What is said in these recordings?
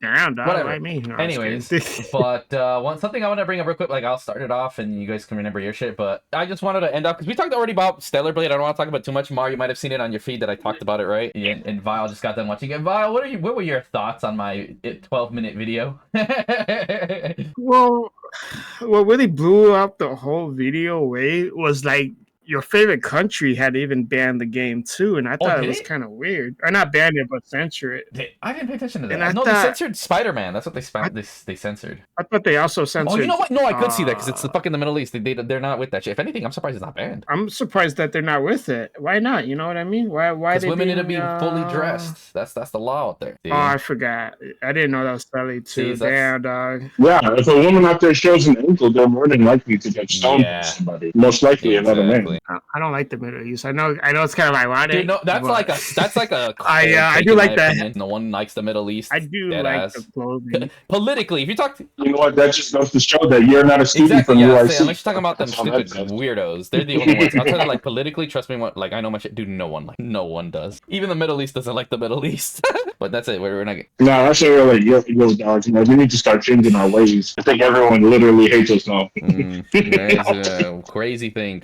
Damn, dog. Whatever. Like me. No, Anyways, but something I want to bring up real quick. Like, I'll start it off, and you guys can remember your shit. But I just wanted to end up because we talked already about Stellar Blade. I don't want to talk about too much more. You might have seen it on your feed that I talked about it, right? And Vile just got done watching it. Vile, what were your thoughts on my 12-minute video? well, what really blew up the whole video away was like your favorite country had even banned the game too, and I thought it was kind of weird. Or not banned it, but censor it. I didn't pay attention to that. And No, they censored Spider-Man. That's what they censored. I thought they also censored. Oh, you know what? No, I could see that because it's the fucking the Middle East. They're not with that shit. If anything, I'm surprised it's not banned. I'm surprised that they're not with it. Why not? You know what I mean? Why? Because women need to be fully dressed. That's the law out there. Oh, I forgot. I didn't know that was Sally too. Damn, dog. Yeah, if a woman out there shows an ankle, they're more than likely to get stoned by somebody. Most likely another man. I don't like the Middle East. I know it's kind of ironic. Dude, no, that's like a I do like that. Opinion. No one likes the Middle East. I do like the clothing. Politically, if you talk you know what, that just goes to show that you're not a student from UIC. I'm just talking about them stupid weirdos. They're the only ones. I'll tell you, like, politically, trust me, like, I know my shit. Dude, no one does. Even the Middle East doesn't like the Middle East. But that's it. We're not. No, that's really yo, dog. You know, we need to start changing our ways. I think everyone literally hates us now. Crazy thing.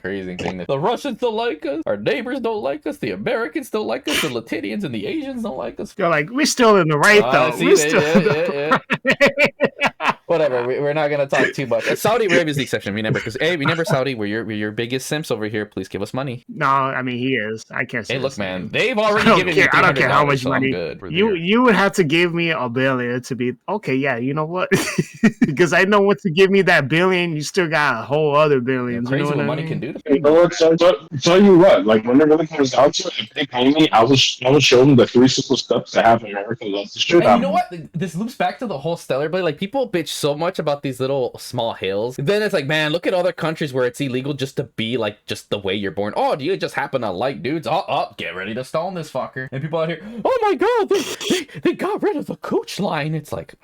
The Russians don't like us. Our neighbors don't like us. The Americans don't like us. The Latinians and the Asians don't like us. You're like, we're still in the right though. We're still Whatever. We're not gonna talk too much. Saudi Arabia is the exception. Remember, Saudi. We're your biggest simps over here. Please give us money. No, I mean he is. I can't say. Hey, look, man. They've already given me. I don't care how much money. Good. You would have to give me $1 billion to be okay. Yeah, you know what? Because I know once you give me that $1 billion, you still got a whole other billions. Crazy you know what money can do. You know what? Tell you what. Like when it really comes down to it, if they pay me, I will show them the 3 simple steps to have America love the shit. And you know what? This loops back to the whole Stellar Blade. Like people bitch so much about these little small hills. Then it's like, man, look at other countries where it's illegal just to be like just the way you're born. Oh, do you just happen to like dudes? Get ready to stone this fucker. And people out here, oh my god, they got rid of the cooch line. It's like,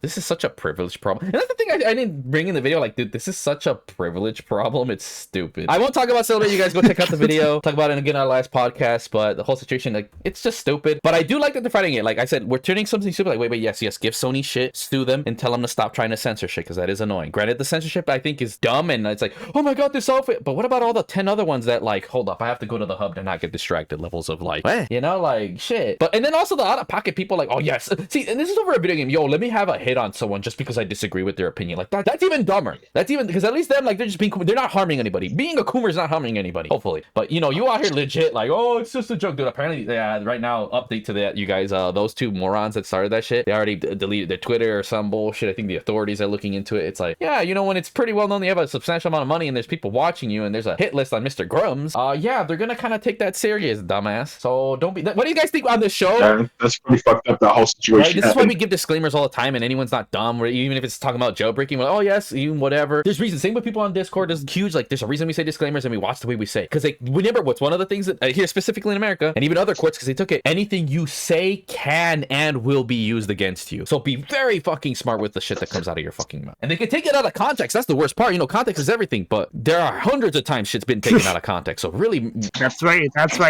this is such a privilege problem. And that's the thing I didn't bring in the video. Like, dude, this is such a privilege problem. It's stupid. I won't talk about Stellar. You guys go check out the video. Talk about it again on our last podcast. But the whole situation, like, it's just stupid. But I do like that they're fighting it. Like I said, we're turning something stupid. Like, wait, yes. Give Sony shit, sue them, and tell them to stop trying to censor shit, because that is annoying. Granted, the censorship, I think, is dumb. And it's like, oh my god, this outfit. But what about all the 10 other ones that, like, hold up, I have to go to the hub to not get distracted levels of, like, you know, like, shit. But, and then also the out-of-pocket people, like, oh, yes. See, and this is over a video game. Yo, let me have a hit on someone just because I disagree with their opinion. Like, that's even dumber. That's even, because at least them, like, they're just being, they're not harming anybody. Being a coomer is not harming anybody, hopefully. But, you know, you out here legit, like, oh, it's just a joke, dude. Apparently, right now, update to that, you guys, those 2 morons that started that shit, they already deleted their Twitter or some bullshit. I think the authorities are looking into it. It's like, yeah, you know, when it's pretty well known you have a substantial amount of money and there's people watching you and there's a hit list on Mr. Grums, yeah, they're gonna kind of take that serious, dumbass. So don't be. What do you guys think on this show? Yeah, that's pretty fucked up, that whole situation. Right? This is why we give disclaimers all the time, and anyone's not dumb. Or even if it's talking about jailbreaking, we're like, oh yes, even whatever. There's reasons. Same with people on Discord. There's huge, like, there's a reason we say disclaimers and we watch the way we say. Because remember, what's one of the things that here specifically in America and even other courts, because they took it, anything you say can and will be used against you. So be very fucking smart with the shit that comes out of your fucking mouth. And they can take it out of context. That's the worst part. You know, context is everything, but there are hundreds of times shit's been taken out of context. So really, that's right.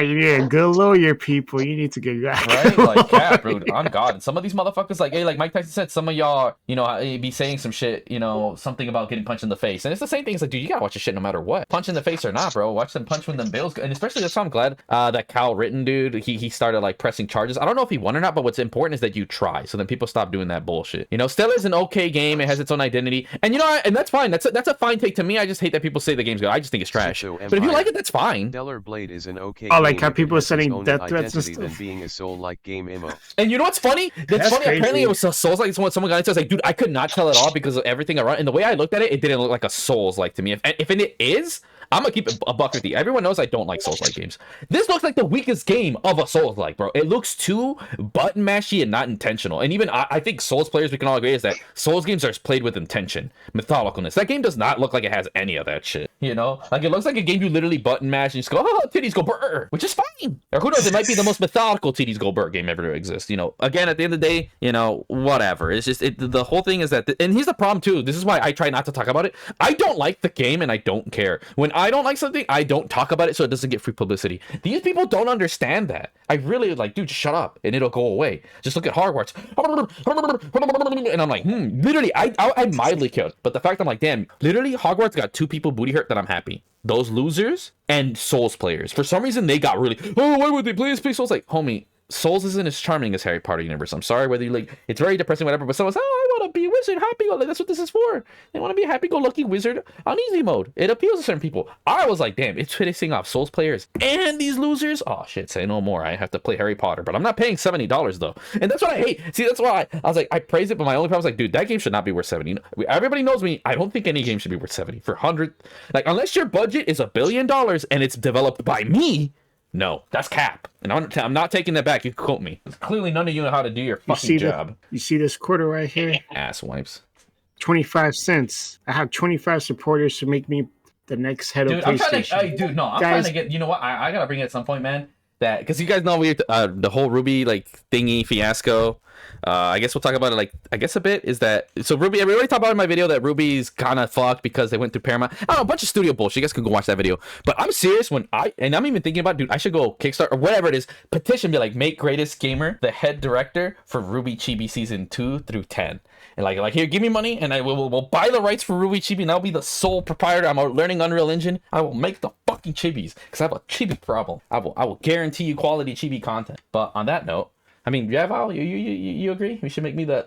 You need a good lawyer, people. You need to get that. Right? Like, yeah, bro, on God. And some of these motherfuckers, like, hey, like Mike Tyson said, some of y'all, you know, be saying some shit, you know, something about getting punched in the face. And it's the same thing. It's like, dude, you gotta watch your shit no matter what. Punch in the face or not, bro. Watch them punch when them bills go. And especially, that's why I'm glad that Cal Ritten dude, he started like pressing charges. I don't know if he won or not, but what's important is that you try. So then people stop doing that bullshit. You know, Stellar's an okay game. It has its own identity. And you know, and that's fine. That's a fine take to me. I just hate that people say the game's good. I just think it's trash. But if you like it, that's fine. Stellar Blade is an okay game. Like how people are sending death threats and stuff. Than being a soul-like game emo. And you know what's funny? That's funny. Crazy. Apparently it was a Souls-like. Someone got into it. I was like, dude, I could not tell at all because of everything around. And the way I looked at it, it didn't look like a Souls-like to me. If it is, I'm gonna keep it a buck with you. Everyone knows I don't like Souls-like games. This looks like the weakest game of a Souls-like, bro. It looks too button mashy and not intentional. And even I think Souls players, we can all agree, is that Souls games are played with intention, methodicalness. That game does not look like it has any of that shit. You know, like it looks like a game you literally button mash and just go, oh, titties go brr, which is fine. Or who knows? It might be the most methodical titties go brr game ever to exist. You know, again, at the end of the day, you know, whatever. It's just the whole thing is that, and here's the problem too. This is why I try not to talk about it. I don't like the game and I don't care. When I don't like something, I don't talk about it so it doesn't get free publicity. These people don't understand that. I really like, dude, just shut up and it'll go away. Just look at Hogwarts. And I'm like, literally, I mildly killed. But the fact I'm like, damn, literally Hogwarts got 2 people booty hurt that I'm happy. Those losers and Souls players. For some reason, they got really, oh, why would they play Souls? Like, homie, Souls isn't as charming as Harry Potter universe. I'm sorry whether you like, it's very depressing, whatever, but someone's, oh, I want to be a wizard, happy, like, that's what this is for. They want to be a happy-go-lucky wizard on easy mode. It appeals to certain people. I was like, damn, it's pissing off Souls players and these losers. Oh shit, say no more. I have to play Harry Potter, but I'm not paying $70 though, and that's what I hate. See, that's why I was like, I praise it, but my only problem was like, dude, that game should not be worth 70. Everybody knows me. I don't think any game should be worth 70 for 100. Like, unless your budget is $1 billion and it's developed by me. No, that's cap. And I'm not taking that back. You can quote me. Clearly, none of you know how to do your fucking job. You see this quarter right here? Ass wipes. 25 cents. I have 25 supporters to make me the next head of PlayStation. I'm trying to get, you know what? I gotta bring it at some point, man. That, because you guys know the whole RWBY like thingy fiasco. I guess we'll talk about it, like, I guess a bit, is that, so RWBY, I already talked about in my video that RWBY's kind of fucked because they went through Paramount. I don't know, a bunch of studio bullshit. You guys can go watch that video. But I'm serious and I'm even thinking about, dude, I should go Kickstarter or whatever it is, petition, be like, make Greatest Gamer the head director for RWBY Chibi season 2 through 10. And like here, give me money and I will buy the rights for RWBY Chibi and I'll be the sole proprietor. I'm learning Unreal Engine. I will make the fucking chibis because I have a chibi problem. I will guarantee you quality chibi content. But on that note, I mean, yeah, Val, you agree? We should make me the...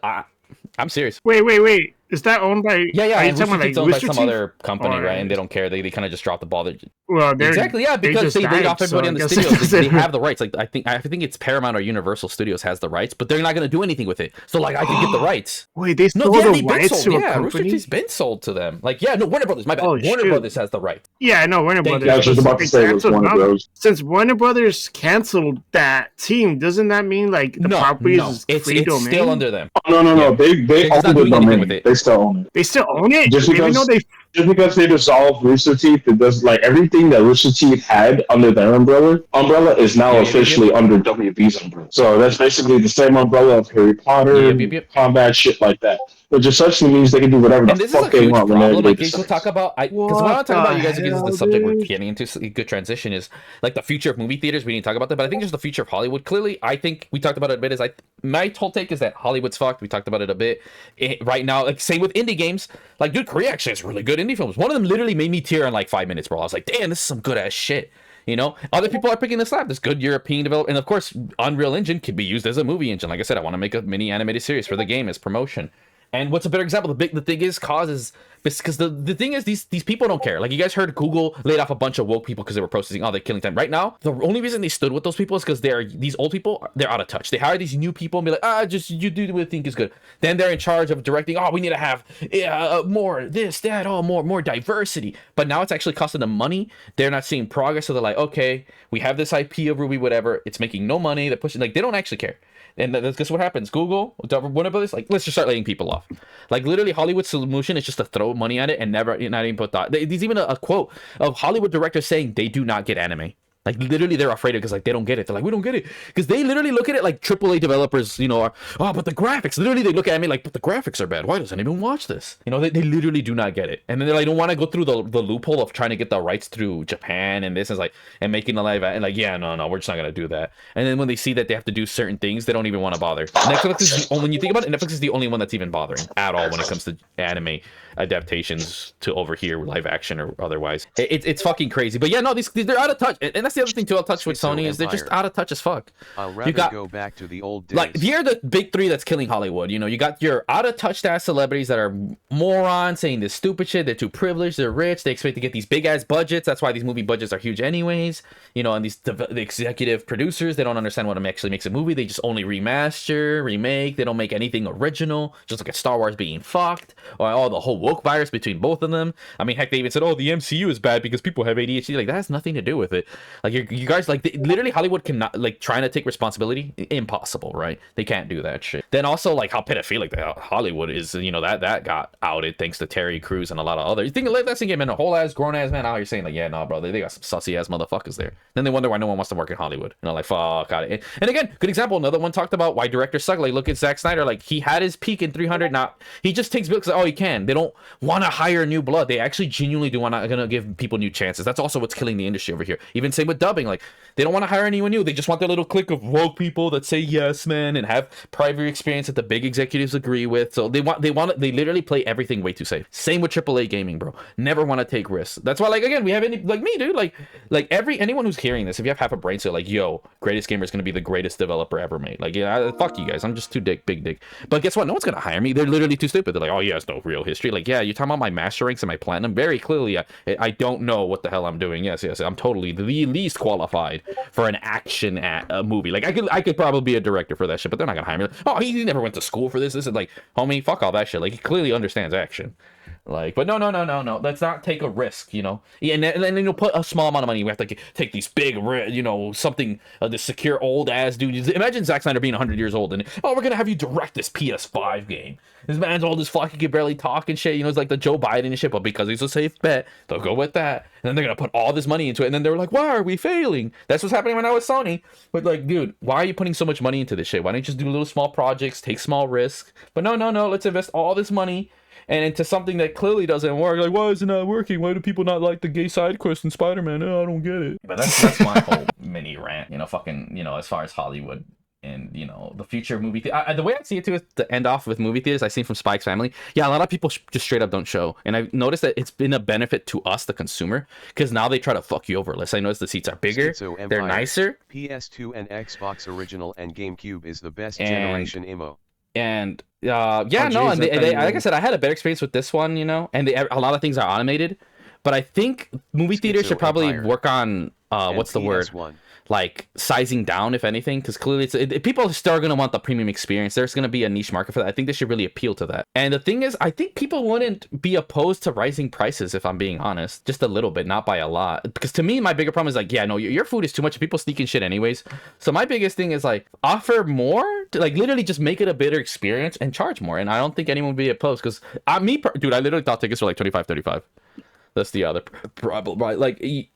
I'm serious. Wait. Is that owned by... Yeah. It's owned by some other company, right? And they don't care. They kind of just drop the ball. Well, exactly, yeah, because they laid off everybody on the studios. They have the rights. Like, I think it's Paramount or Universal Studios has the rights, but they're not going to do anything with it. So, like, I can get the rights. Wait, they sold the rights to a company? Rooster Teeth's been sold to them. Like, yeah, no, Warner Brothers, my bad. Warner Brothers has the right. Yeah, I know, Warner Brothers. I was just about to say it was Warner Brothers. Since Warner Brothers canceled that team, doesn't that mean, like, the property is free domain? It's still under them. No. They own the domain. They still own it. They still own it? Just because they dissolved Rooster Teeth, it does, like, everything that Rooster Teeth had under their umbrella is now officially under WB's umbrella. So that's basically the same umbrella of Harry Potter, combat, shit like that. Which essentially means they can do whatever the fuck they want. Like, we'll talk about, because what I want to talk about, you guys, because the subject we're getting into, a good transition, is like the future of movie theaters. We didn't talk about that, but I think just the future of Hollywood. Clearly, I think we talked about it a bit. Is my whole take is that Hollywood's fucked. We talked about it a bit. Right now, like, same with indie games. Like, dude, Korea actually has really good indie films. One of them literally made me tear in like 5 minutes, bro. I was like, damn, this is some good ass shit. You know, other people are picking this up. This good European development, and of course, Unreal Engine can be used as a movie engine. Like I said, I want to make a mini animated series for the game as promotion. And what's a better example? The thing is, because the thing is, these people don't care. Like, you guys heard Google laid off a bunch of woke people because they were protesting. Oh, they're killing time. Right now, the only reason they stood with those people is because these old people, they're out of touch. They hire these new people and be like, just you do what you think is good. Then they're in charge of directing. Oh, we need to have more this, that, more diversity. But now it's actually costing them money. They're not seeing progress. So they're like, okay, we have this IP of RWBY, whatever. It's making no money. They're pushing, like, they don't actually care. And that's just what happens. Google, Warner Brothers, like, let's just start laying people off. Like, literally, Hollywood's solution is just to throw money at it and not even put thought. There's even a quote of Hollywood directors saying they do not get anime. Like, literally, they're afraid of it because, like, they don't get it. They're like, we don't get it. Because they literally look at it like AAA developers, you know, are, oh, but the graphics. Literally, they look at me like, but the graphics are bad. Why doesn't anyone watch this? You know, they literally do not get it. And then they like don't want to go through the loophole of trying to get the rights through Japan and this is like, and making the live and like, yeah, no, we're just not going to do that. And then when they see that they have to do certain things, they don't even want to bother. Netflix is when you think about it, Netflix is the only one that's even bothering at all when it comes to anime adaptations to over here, live action or otherwise. It's fucking crazy. But yeah, no, they're out of touch. And that's the other thing too, out of touch with Sony is they're just out of touch as fuck. I'll rather go back to the old days. Like, here are the big three that's killing Hollywood. You know, you got your out of touch ass celebrities that are morons saying this stupid shit. They're too privileged. They're rich. They expect to get these big ass budgets. That's why these movie budgets are huge anyways. You know, and the executive producers, they don't understand what actually makes a movie. They just only remaster, remake. They don't make anything original. Just look at Star Wars being fucked, or all the whole woke virus between both of them. I mean, heck, they even said, oh, the MCU is bad because people have ADHD. Like, that has nothing to do with it. Like you guys, like literally Hollywood cannot, like, trying to take responsibility, impossible, right? They can't do that shit. Then also like how pedophilic Hollywood is, you know, that got outed thanks to Terry Crews and a lot of other. You think let's get a whole ass grown ass man out here saying like, yeah, nah, bro, they got some sussy ass motherfuckers there. Then they wonder why no one wants to work in Hollywood. You know, like fuck out it. And again, good example. Another one talked about why directors suck. Like look at Zack Snyder. Like he had his peak in 300. Not he just takes bills because he can. They don't want to hire new blood. They actually genuinely do want to gonna give people new chances. That's also what's killing the industry over here. Even same with dubbing. Like they don't want to hire anyone new. They just want their little clique of woke people that say yes, man, and have private experience that the big executives agree with. So they literally play everything way too safe. Same with AAA gaming, bro. Never want to take risks. That's why, like, again, we have any, like me, dude, like anyone who's hearing this, if you have half a brain cell, like, yo, Greatest Gamer is gonna be the greatest developer ever made. Like, yeah, fuck you guys. I'm just too big dick. But guess what? No one's gonna hire me. They're literally too stupid. They're like, oh yeah, it's no real history. Like, yeah, you're talking about my master ranks and my platinum. Very clearly, I don't know what the hell I'm doing. Yes, I'm totally the least qualified for an action at a movie. Like, I could probably be a director for that shit, but they're not gonna hire me. Like, oh, he never went to school for this. This is like, homie, fuck all that shit. Like, he clearly understands action. Like, but no. Let's not take a risk, you know. Yeah, and then you'll put a small amount of money. We have to take these big, you know, something the secure old ass dude. Imagine Zack Snyder being 100 years old and we're gonna have you direct this PS5 game. This man's old as fuck. He can barely talk and shit. You know, it's like the Joe Biden and shit. But because he's a safe bet, they'll go with that. And then they're gonna put all this money into it. And then they're like, why are we failing? That's what's happening right now with Sony. But like, dude, why are you putting so much money into this shit? Why don't you just do little small projects, take small risks? But no. Let's invest all this money and into something that clearly doesn't work. Like, why is it not working? Why do people not like the gay side quest in Spider-Man? Oh, I don't get it. But that's my whole mini rant, you know, fucking, you know, as far as Hollywood and, you know, the future movie the way I see it too is to end off with movie theaters. I seen from Spike's Family. Yeah, a lot of people just straight up don't show. And I've noticed that it's been a benefit to us, the consumer, because now they try to fuck you over. Let's say I notice the seats are bigger, they're nicer. PS2 and Xbox Original and GameCube is the best generation IMO. And yeah, no, and they like I said, I had a better experience with this one, you know, and a lot of things are automated. But I think movie theaters should probably work on what's the word? Like sizing down, if anything, because clearly people are still going to want the premium experience. There's going to be a niche market for that. I think they should really appeal to that. And the thing is, I think people wouldn't be opposed to rising prices, if I'm being honest, just a little bit, not by a lot. Because to me, my bigger problem is like, yeah, no, your food is too much. People sneaking shit anyways. So my biggest thing is like, offer more, to, like, literally just make it a better experience and charge more. And I don't think anyone would be opposed, because dude, I literally thought tickets were like 25, 35. That's the other problem, right? Like,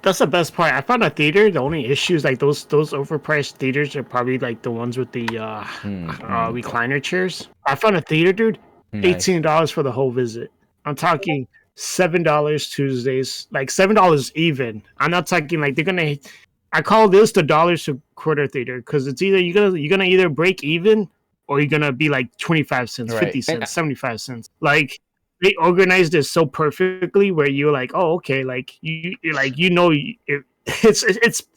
that's the best part. I found a theater. The only issue is like those overpriced theaters are probably like the ones with the recliner chairs. I found a theater, dude. Nice. $18 for the whole visit. I'm talking $7 Tuesdays, like $7 even. I'm not talking like they're gonna. I call this the dollars to quarter theater because it's either you're gonna either break even or you're gonna be like 25 cents, right. 50 cents, 75 cents. Like. They organized this so perfectly where you're like, oh, okay, like it's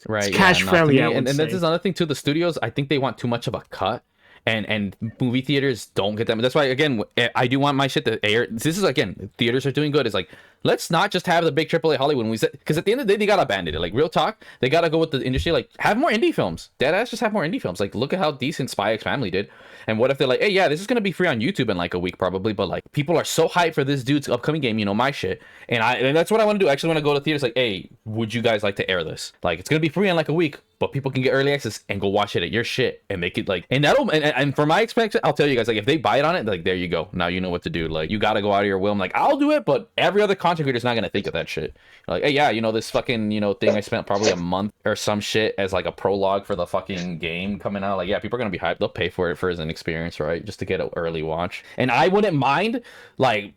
right, cash friendly. And this is another thing too. The studios, I think they want too much of a cut, and movie theaters don't get that. That's why again, I do want my shit to air. This is again, theaters are doing good. It's like, let's not just have the big AAA Hollywood movies, because at the end of the day, they gotta abandon it. Like real talk, they gotta go with the industry. Like have more indie films. Deadass, just have more indie films. Like look at how decent Spy X Family did. And what if they're like, hey, yeah, this is gonna be free on YouTube in like a week probably, but like people are so hyped for this dude's upcoming game, you know, my shit. And that's what I want to do. I actually want to go to theaters like, hey, would you guys like to air this? Like it's gonna be free in like a week, but people can get early access and go watch it at your shit and make it like, and that'll and for my experience, I'll tell you guys, like if they buy it on it, like there you go. Now you know what to do. Like you gotta go out of your will. I'm like, I'll do it, but every other content creator's not gonna think of that shit. Like, hey, yeah, you know, this fucking, you know, thing I spent probably a month or some shit as like a prologue for the fucking game coming out. Like, yeah, people are gonna be hyped. They'll pay for it for as an experience, right? Just to get an early watch. And I wouldn't mind, like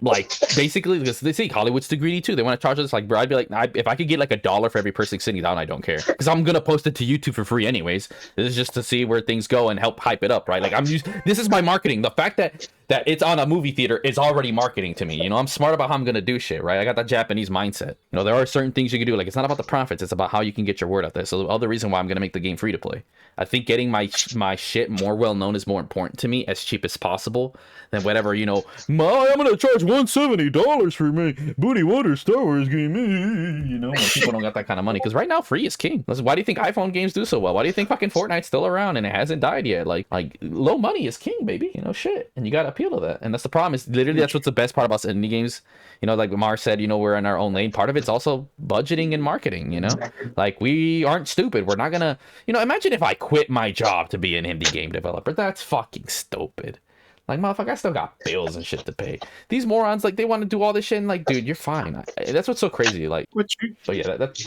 basically, because they say Hollywood's too greedy too. They want to charge us like, bro, I'd be like, if I could get like $1 for every person sitting down, I don't care, because I'm gonna post it to YouTube for free anyways. This is just to see where things go and help hype it up, right? Like this is my marketing. The fact that it's on a movie theater is already marketing to me. You know, I'm smart about how I'm gonna do shit, right? I got that Japanese mindset. You know, there are certain things you can do. Like, it's not about the profits, it's about how you can get your word out there. So the other reason why I'm gonna make the game free to play. I think getting my shit more well known is more important to me, as cheap as possible, than whatever, you know, I'm gonna charge $170 for my Booty Wonder Star Wars game. You know, when people don't got that kind of money. Because right now, free is king. Listen, why do you think iPhone games do so well? Why do you think fucking Fortnite's still around and it hasn't died yet? Like low money is king, baby. You know, shit. And you gotta appeal appeal to that. And that's the problem. Is literally that's what's the best part about indie games. You know, like Mar said, you know, we're in our own lane. Part of it's also budgeting and marketing, you know? Like, we aren't stupid. We're not gonna, you know, imagine if I quit my job to be an indie game developer. That's fucking stupid. Like, motherfucker, I still got bills and shit to pay. These morons, like, they want to do all this shit, and like, dude, you're fine. That's what's so crazy. Like, so yeah, that's.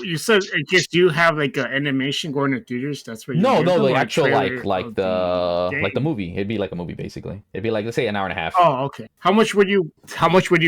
You said, I guess, do you have like an animation going to theaters? That's what. No, the actual like the movie. It'd be like a movie basically. It'd be like, let's say, an hour and a half. Oh, okay. How much would you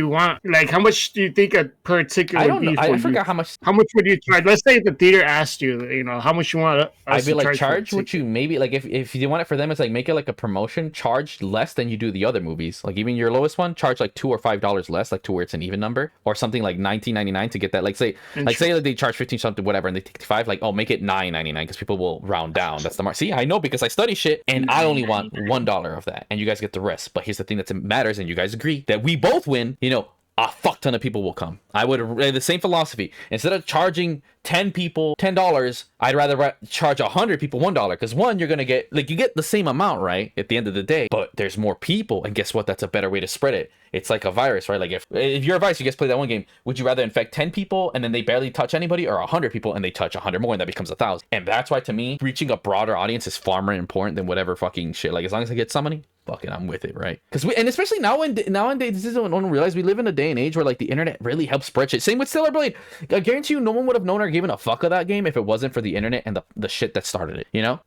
want? Like, how much do you think a particular? I don't know. I forgot how much. How much would you charge? Let's say the theater asked you, you know, how much you want. I'd be like, charge what you maybe like if you want it for them, it's like make it like a promotion. Charge less than you do the other movies. Like even your lowest one, charge like $2 or $5 less, like to where it's an even number, or something like $19.99 to get that. Like say like they charge 15 something whatever, and they take 5. Like, oh, make it $9.99 because people will round down. That's the mark. See, I know because I study shit, and I only want $1 of that, and you guys get the rest. But here's the thing that matters, and you guys agree that we both win. You know, a fuck ton of people will come. I would the same philosophy. Instead of charging 10 people $10, I'd rather charge 100 people $1, because one, you're gonna get like you get the same amount right at the end of the day, but there's more people, and guess what? That's a better way to spread it. It's like a virus, right? Like if you're a virus, you guys play that one game, would you rather infect 10 people and then they barely touch anybody, or 100 people and they touch 100 more and that becomes 1,000? And that's why to me, reaching a broader audience is far more important than whatever fucking shit. Like as long as I get some money, fucking I'm with it, right? Because and especially nowadays, this is when one realize we live in a day and age where like the internet really helps spread shit. Same with Stellar Blade. I guarantee you, no one would have known or given a fuck of that game if it wasn't for the internet and the shit that started it. You know?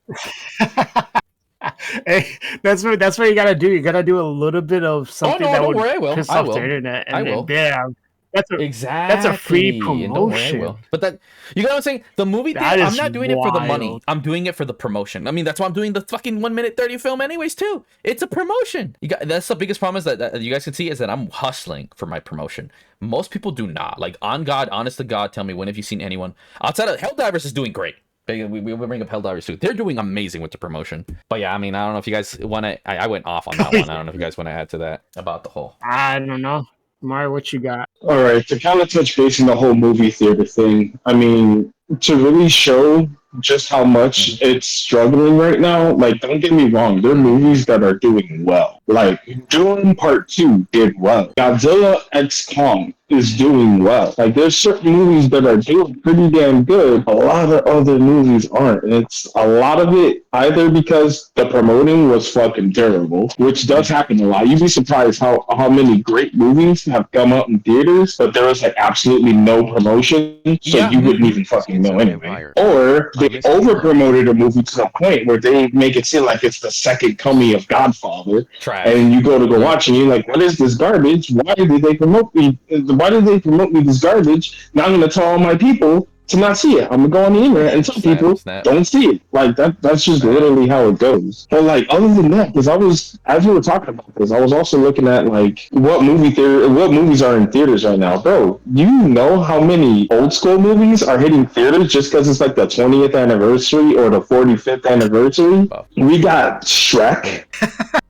Hey, that's what you gotta do. You gotta do a little bit of something that would piss off the internet. And I will. That's a free promotion. But that, you know what I'm saying? The movie thing, I'm not doing it for the money. I'm doing it for the promotion. I mean, that's why I'm doing the fucking 1:30 film anyways too. It's a promotion. That's the biggest problem is that you guys can see is that I'm hustling for my promotion. Most people do not. Like, on God, honest to God, tell me, when have you seen anyone outside of Helldivers is doing great? We bring up Helldivers too. They're doing amazing with the promotion. But yeah, I mean, I don't know if you guys want to. I went off on that one. I don't know if you guys want to add to that about the whole. I don't know. Mario, what you got? All right, to kind of touch base on the whole movie theater thing, I mean, to really show just how much it's struggling right now, like, don't get me wrong, there are movies that are doing well. Like, Dune Part 2 did well. Godzilla x Kong is doing well. Like, there's certain movies that are doing pretty damn good. A lot of other movies aren't. And it's a lot of it either because the promoting was fucking terrible, which does happen a lot. You'd be surprised how many great movies have come out in theaters, but there was like absolutely no promotion, so you wouldn't even fucking know anyway. Or they over-promoted a movie to the point where they make it seem like it's the second coming of Godfather. And you go watch and you're like, what is this garbage? Why did they promote me? Why did they promote me this garbage? Now I'm going to tell all my people to not see it. I'm going to go on the internet and tell people don't see it. Like, that's just literally how it goes. But like, other than that, because as we were talking about this, I was also looking at like what movies are in theaters right now. Bro, you know how many old school movies are hitting theaters just because it's like the 20th anniversary or the 45th anniversary? We got Shrek,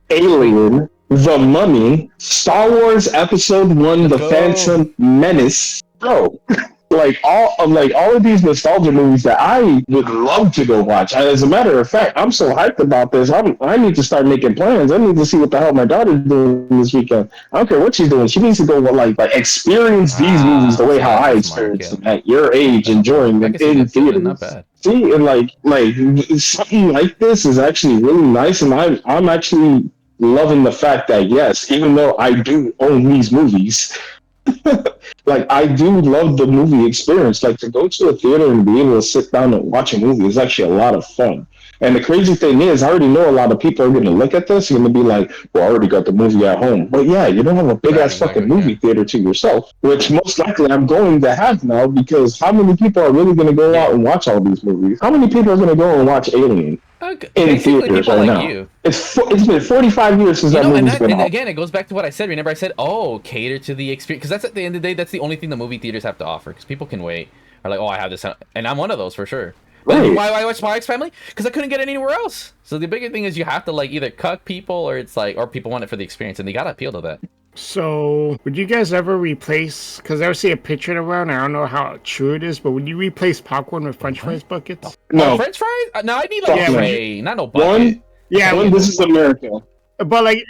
Alien, The Mummy, Star Wars Episode 1, The Phantom Menace. Bro, like all of these nostalgia movies that I would love to go watch. As a matter of fact, I'm so hyped about this. I need to start making plans. I need to see what the hell my daughter's doing this weekend. I don't care what she's doing. She needs to go like experience these movies the way how I experienced them at your age, enjoying them in theaters. See, and like something like this is actually really nice, and I'm actually loving the fact that yes, even though I do own these movies. Like, I do love the movie experience. Like, to go to a theater and be able to sit down and watch a movie is actually a lot of fun. And the crazy thing is, I already know a lot of people are going to look at this and going to be like, well, I already got the movie at home. But yeah, you don't have a big-ass fucking movie theater to yourself, which most likely I'm going to have now, because how many people are really going to go out and watch all these movies? How many people are going to go and watch Alien? In theaters right now. You. It's been 45 years since that movie's been out. And again, it goes back to what I said. Remember, I said, cater to the experience, because that's at the end of the day, that's the only thing the movie theaters have to offer. Because people can wait, or like, I have this, and I'm one of those for sure. Right. Why I watch Spy X Family? Because I couldn't get it anywhere else. So the bigger thing is you have to like either cuck people, or it's like, or people want it for the experience, and they gotta appeal to that. So, would you guys ever replace, because I ever see a picture around, I don't know how true it is, but would you replace popcorn with french fries buckets? No. French fries? No, I need like a tray, not no bucket. This is America. But wait,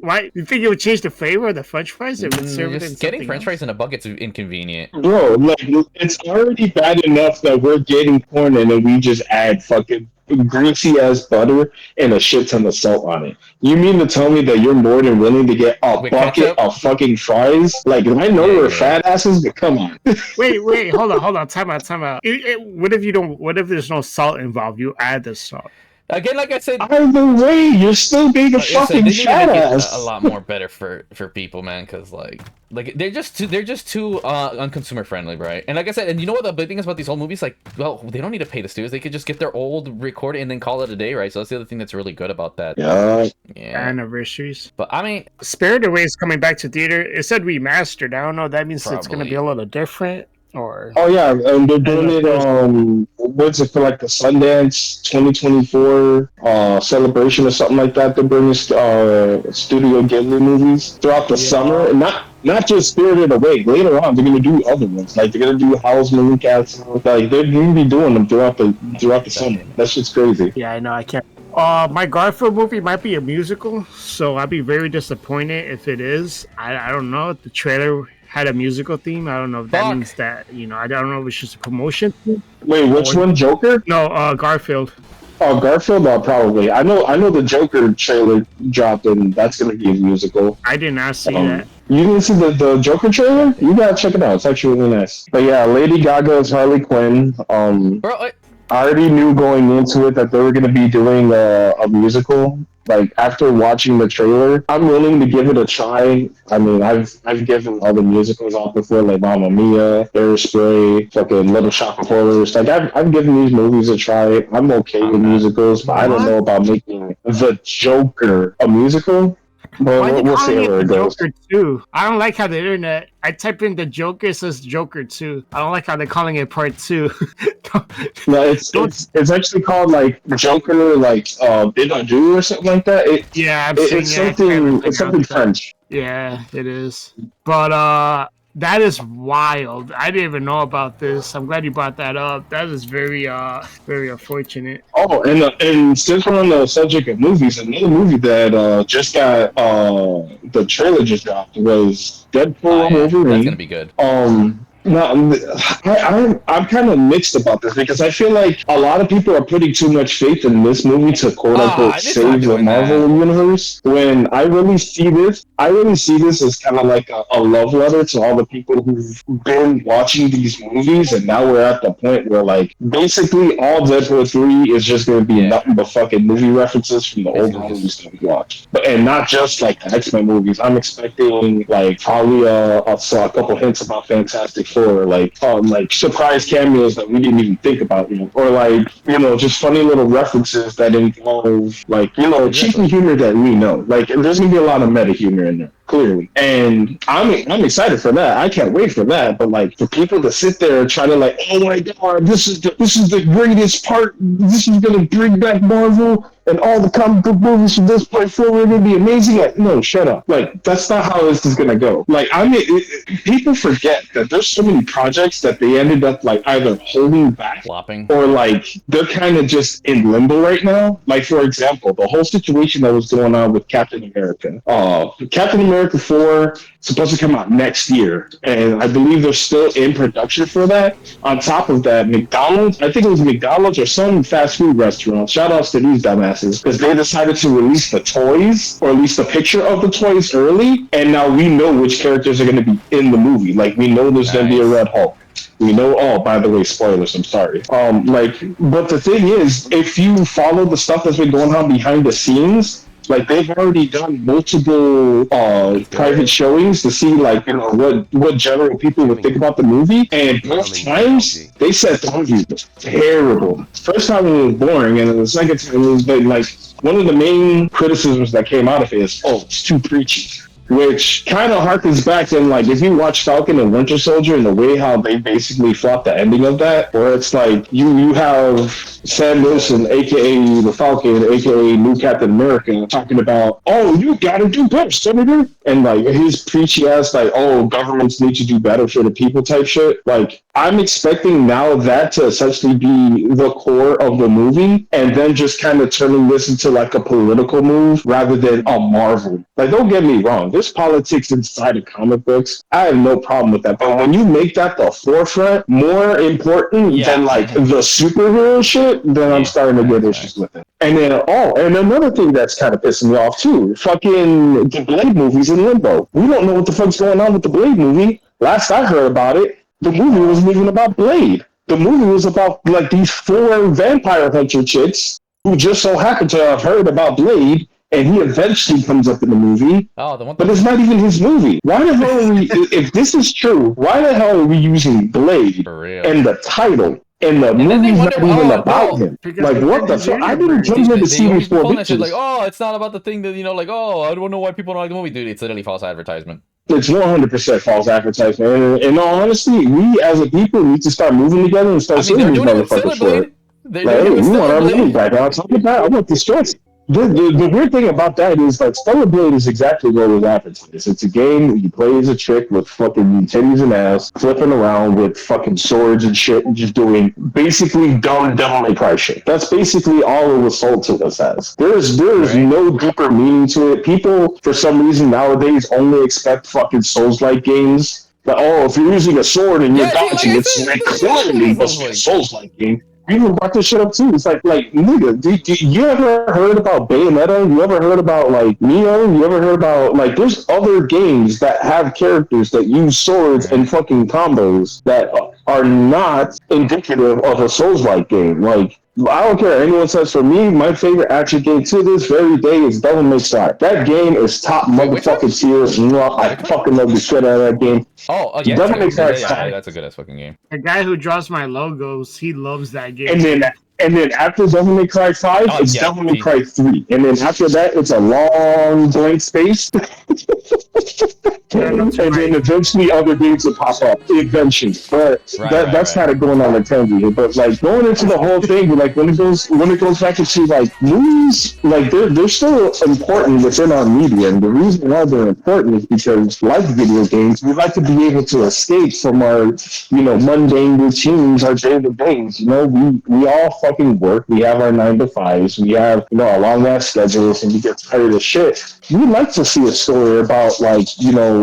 why you think it would change the flavor of the French fries if it's served in Just getting something French else? fries in a bucket's inconvenient. Bro, like it's already bad enough that we're getting corn and then we just add fucking greasy ass butter and a shit ton of salt on it. You mean to tell me that you're more than willing to get a With bucket ketchup? of fucking fries? Like, I know Yeah, we're yeah. fat asses, but come on. Wait, hold on, time out. What if you don't? What if there's no salt involved? You add the salt. Again, like I said, Either way, you're still being a like I said, fucking they need to fat make it ass. a lot more better for people, man, because like they're just too unconsumer friendly, right? And like I said, and you know what the big thing is about these old movies, like, well, they don't need to pay the studios, they could just get their old recording and then call it a day, right? So that's the other thing that's really good about that. Yeah. Anniversaries. But I mean, Spirited Away is coming back to theater. It said remastered. I don't know. That means it's going to Probably. be a little different, or Oh yeah, and they're doing it. What's it for? Like the Sundance 2024 celebration or something like that. They're bringing Studio Ghibli movies throughout the summer, and not just Spirited Away. Later on, they're gonna do other ones. Like they're gonna do Howl's Moving Castle. Like they're gonna be doing them throughout the summer. That shit's crazy. yeah, I know. I can't. My Garfield movie might be a musical, so I'd be very disappointed if it is. I don't know. The trailer had a musical theme. I don't know if that means that, I don't know if it's just a promotion thing. Wait, which one? Joker? No, Garfield. Oh, Garfield. Probably. I know the Joker trailer dropped, and that's gonna be a musical. I did not see that. You didn't see the Joker trailer? You gotta check it out. It's actually really nice. But yeah, Lady Gaga is Harley Quinn. bro, I already knew going into it that they were going to be doing a musical. Like after watching the trailer, I'm willing to give it a try. I mean, I've given all the musicals out before, like Mamma Mia, Hairspray, fucking Little Shop of Horrors. Like I've given these movies a try. I'm okay with musicals, but I don't know about making The Joker a musical. But Why are they we'll see calling where it it the goes. Joker 2? I don't like how the internet. I type in the Joker, it says Joker 2. I don't like how they're calling it Part 2. No, it's actually called like Joker, like Bid Adieu or something like that. It's something French. Yeah, it is. But that is wild. I didn't even know about this. I'm glad you brought that up. That is very very unfortunate. Oh, and since we're on the subject of movies, another movie that just got the trailer just dropped was Deadpool and Wolverine. That's gonna be good. No, I'm kind of mixed about this because I feel like a lot of people are putting too much faith in this movie to quote unquote save the Marvel universe. When I really see this as kind of like a love letter to all the people who've been watching these movies, and now we're at the point where like basically all Deadpool 3 is just going to be nothing but fucking movie references from the old movies that we watched, and not just like the X-Men movies. I'm expecting like probably a couple hints about Fantastic Four, like surprise cameos that we didn't even think about, or like just funny little references that involve like cheeky humor that we know. Like there's gonna be a lot of meta humor in there, clearly, and I'm excited for that. I can't wait for that. But like for people to sit there and try to like, oh my god, this is the greatest part. This is gonna bring back Marvel. And all the comic book movies from this point forward are going to be amazing. Like, no, shut up. Like, that's not how this is going to go. Like, people forget that there's so many projects that they ended up, like, either holding back flopping, or, like, they're kind of just in limbo right now. Like, for example, the whole situation that was going on with Captain America. Captain America 4 supposed to come out next year. And I believe they're still in production for that. On top of that, McDonald's, I think it was McDonald's or some fast food restaurant. Shout outs to these dumbasses. Because they decided to release the toys, or at least a picture of the toys early, and now we know which characters are going to be in the movie. Like, we know there's going to be a Red Hulk. We know, by the way, spoilers, I'm sorry. But the thing is, if you follow the stuff that's been going on behind the scenes, like, they've already done multiple private showings to see, like, what general people would think about the movie. And both times, they said the movie was terrible. First time it was boring, and then the second time it was like, one of the main criticisms that came out of it is, it's too preachy. Which kind of harkens back in, like, if you watch Falcon and Winter Soldier and the way how they basically flopped the ending of that, where it's like, you have Sam Wilson, a.k.a. the Falcon, a.k.a. new Captain America, talking about, you gotta do better, Senator. And, like, his preachy ass, like, governments need to do better for the people type shit. Like, I'm expecting now that to essentially be the core of the movie, and then just kind of turning this into like a political move rather than a Marvel. Like, don't get me wrong, there's politics inside of comic books. I have no problem with that. But when you make that the forefront, more important than like the superhero shit, then I'm starting to get issues with it. And then, and another thing that's kind of pissing me off too, fucking the Blade movies in limbo. We don't know what the fuck's going on with the Blade movie. Last I heard about it, the movie wasn't even about Blade. The movie was about like these 4 vampire hunter chicks who just so happened to have heard about Blade, and he eventually comes up in the movie. Oh, the one. But it's not even his movie. Why the hell are we? If this is true, why the hell are we using Blade in the title? And the movie's not even about him. Like, what the fuck? I didn't come here to see these 4 bitches. Like, oh, it's not about the thing that, like, oh, I don't know why people don't like the movie. Dude, it's literally false advertisement. It's 100% false advertisement. And in all honesty, we as a people need to start moving together and start suing these motherfuckers for it. Like, hey, we want our money back. I'll talk about I want the stress. The weird thing about that is, like, Stellar Blade is exactly what it was advertised. It's a game you play as a chick with fucking titties and ass, flipping around with fucking swords and shit, and just doing basically dumb Devil May Cry shit. That's basically all it was sold to us as. There's no deeper meaning to it. People, for some reason, nowadays only expect fucking Souls-like games. But, if you're using a sword and you're dodging, it's like clearly must be a Souls-like game. People brought this shit up too. It's like nigga, you ever heard about Bayonetta? You ever heard about like Nioh? You ever heard about like there's other games that have characters that use swords and fucking combos that are not indicative of a Souls-like game. Like, I don't care what anyone says. For me, my favorite action game to this very day is Devil May Cry. That game is top motherfucking tier. I fucking love the shit out of that game. Oh yeah, Devil May Cry. That's a good ass fucking game. The guy who draws my logos, he loves that game. And then after Devil May Cry 5, it's Devil May Cry 3. And then after that, it's a long blank space. And then eventually other games will pop up. Eventually. But that's kind of going on a tangent here. But like going into the whole thing, like when it goes back into like movies, like they're still important within our media. And the reason why they're important is because, like video games, we like to be able to escape from our, mundane routines, our daily days. We all fucking work. We have our 9 to 5s. We have, our long ass schedules, and we get tired of shit. We like to see a story about like,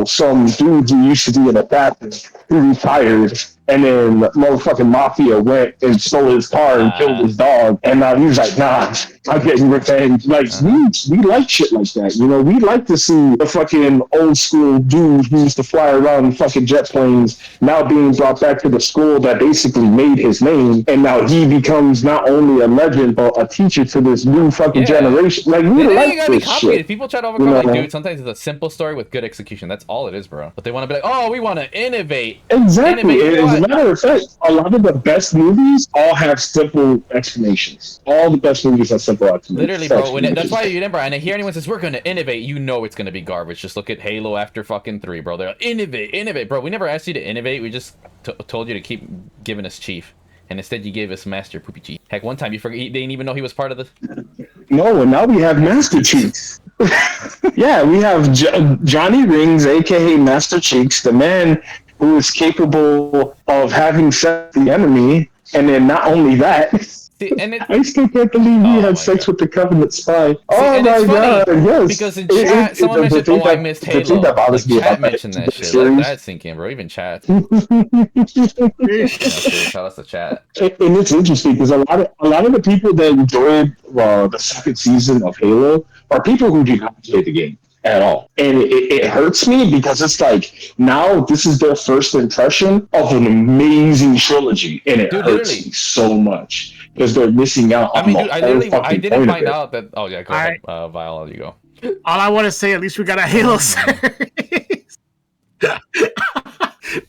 some dude who used to be an assassin who retired, and then the motherfucking mafia went and stole his car and killed his dog, and now he's like, nah, I'm getting revenge. Like, we like shit like that, we like to see the fucking old school dude who used to fly around in fucking jet planes now being brought back to the school that basically made his name, and now he becomes not only a legend, but a teacher to this new fucking generation. Like, we like this shit. People try to overcome, like, dude, sometimes it's a simple story with good execution. That's all it is, bro. But they want to be like, oh, we want to innovate. Exactly. As a matter of fact, a lot of the best movies all have simple explanations. All the best movies have simple explanations. Literally, bro. That's why you remember, and I hear anyone says, we're going to innovate, it's going to be garbage. Just look at Halo after fucking 3, bro. They're like, innovate. Bro, we never asked you to innovate. We just told you to keep giving us Chief. And instead you gave us Master Poopy Chief. Heck, one time you forgot, they didn't even know he was part of the... No, and now we have Master Cheeks. Yeah, we have Johnny Rings, a.k.a. Master Cheeks, the man who is capable of having sex with the enemy, and then not only that, I still can't believe he had sex with the Covenant spy. Oh my god, yes. Because in chat, someone mentioned, I missed Halo. Chat mentioned that shit. Let that sink in, bro. Even chat. Tell us the chat. And it's interesting because a lot of the people that enjoyed the second season of Halo are people who do not play the game at all. And it hurts me because it's like, now this is their first impression of an amazing trilogy, and it hurts me so much because they're missing out on I didn't find out that. Oh yeah, go ahead, Vile, you go. All I want to say, at least we got a Halo series.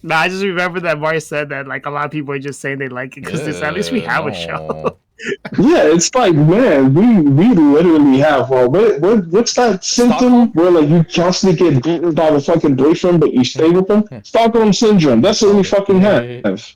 Nah, I just remember that Mario said that like a lot of people are just saying they like it because at least we have a show. Yeah, it's like, man, we literally have what's that symptom where like you constantly get beaten by the fucking boyfriend but you stay with them? Stockholm syndrome. That's what we fucking have.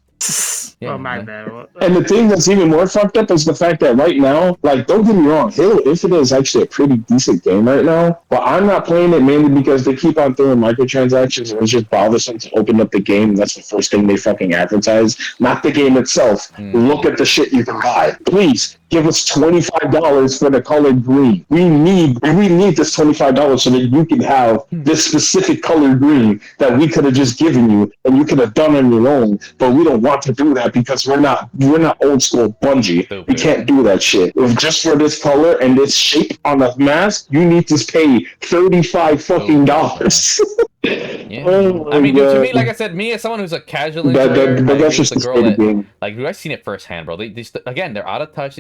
Yeah, Oh, my man. bad. And the thing that's even more fucked up is the fact that right now, like, don't get me wrong, Halo Infinite is actually a pretty decent game right now, but I'm not playing it mainly because they keep on throwing microtransactions and it's just bothersome to open up the game. That's the first thing they fucking advertise. Not the game itself. Look at the shit you can buy. Please give us $25 for the color green. We need this $25 so that you can have this specific color green that we could have just given you and you could have done on your own. But we don't want to do that because we're not old school Bungie. Stupid. We can't do that shit. If just for this color and this shape on the mask, you need to pay $35 fucking dollars. Yeah. Oh, I mean, dude, to God. me, like I said, me as someone who's a casual But enjoyer, I that's agree just with the the girl state of that, the game. like, dude, I've seen it firsthand, bro. Again, they're out of touch.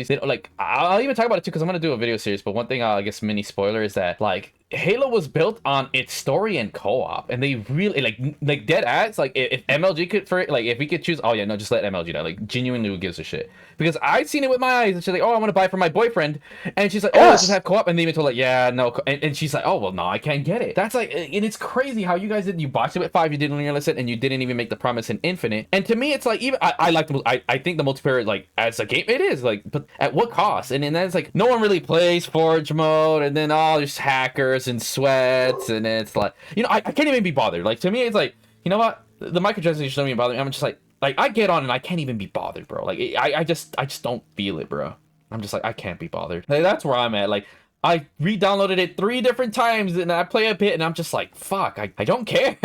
I'll even talk about it too because I'm gonna do a video series. But one thing, I guess, mini spoiler is that like Halo was built on its story and co-op, and they really like dead ass. Like if MLG could if we could choose, oh yeah, no, just let MLG die. Like genuinely, who gives a shit? Because I've seen it with my eyes, and she's like, oh, I want to buy it for my boyfriend, and she's like, oh, let's just have co-op, and they even told like, yeah, no, and she's like, oh, well, no, I can't get it. That's like, and it's crazy how you guys you botched it with 5, you didn't realize it, and you didn't even make the promise in Infinite. And to me, it's like even I like I think the multiplayer like as a game it is like, but at what cost? And then it's like no one really plays Forge mode, and then there's hackers and sweats, and it's like I can't even be bothered. Like to me, it's like you know what, the microtransactions don't even bother me. I'm just like I get on and I can't even be bothered, bro. Like I just don't feel it, bro. I'm just like I can't be bothered. Like, that's where I'm at. Like I re-downloaded it 3 different times and I play a bit and I'm just like, fuck, I don't care.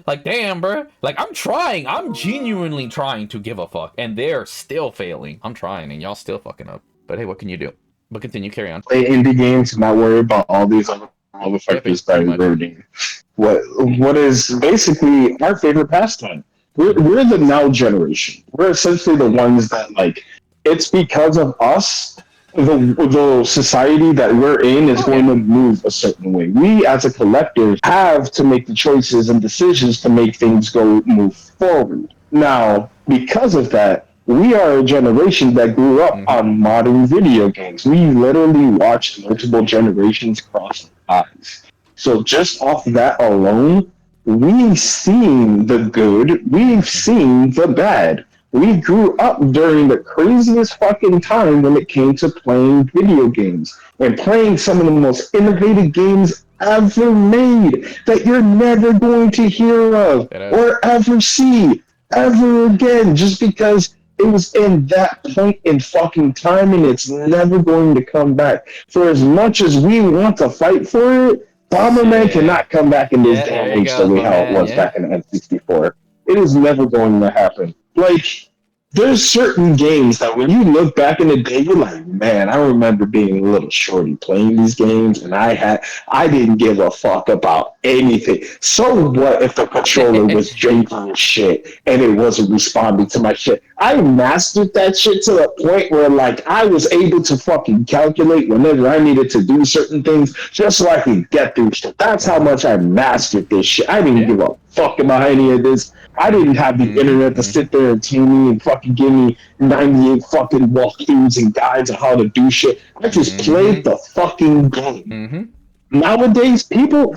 Like, damn, bro. Like, I'm genuinely trying to give a fuck and they're still failing. I'm trying and y'all still fucking up. But hey, what can you do? But continue, carry on. Play indie games, not worry about all these other motherfuckers that are ruining what is basically our favorite pastime. We're the now generation. We're essentially the ones that, like, it's because of us the society that we're in is going to move a certain way. We as a collective have to make the choices and decisions to make things move forward. Now, because of that, we are a generation that grew up on modern video games. We literally watched multiple generations cross our eyes. So just off that alone, we've seen the good, we've seen the bad. We grew up during the craziest fucking time when it came to playing video games and playing some of the most innovative games ever made that you're never going to hear of or ever see ever again, just because it was in that point in fucking time and it's never going to come back. For as much as we want to fight for it, Bomberman cannot come back in this damn age the way how it was back in the N64. It is never going to happen. Like, there's certain games that when you look back in the day, you're like, man, I remember being a little shorty playing these games, and I didn't give a fuck about anything. So what if the controller was janky as shit and it wasn't responding to my shit? I mastered that shit to the point where, like, I was able to fucking calculate whenever I needed to do certain things just so I could get through shit. That's how much I mastered this shit. I didn't give a fuck about any of this. I didn't have the internet to sit there and tell me and fucking give me 98 fucking walkthroughs and guides on how to do shit. I just played the fucking game. Nowadays,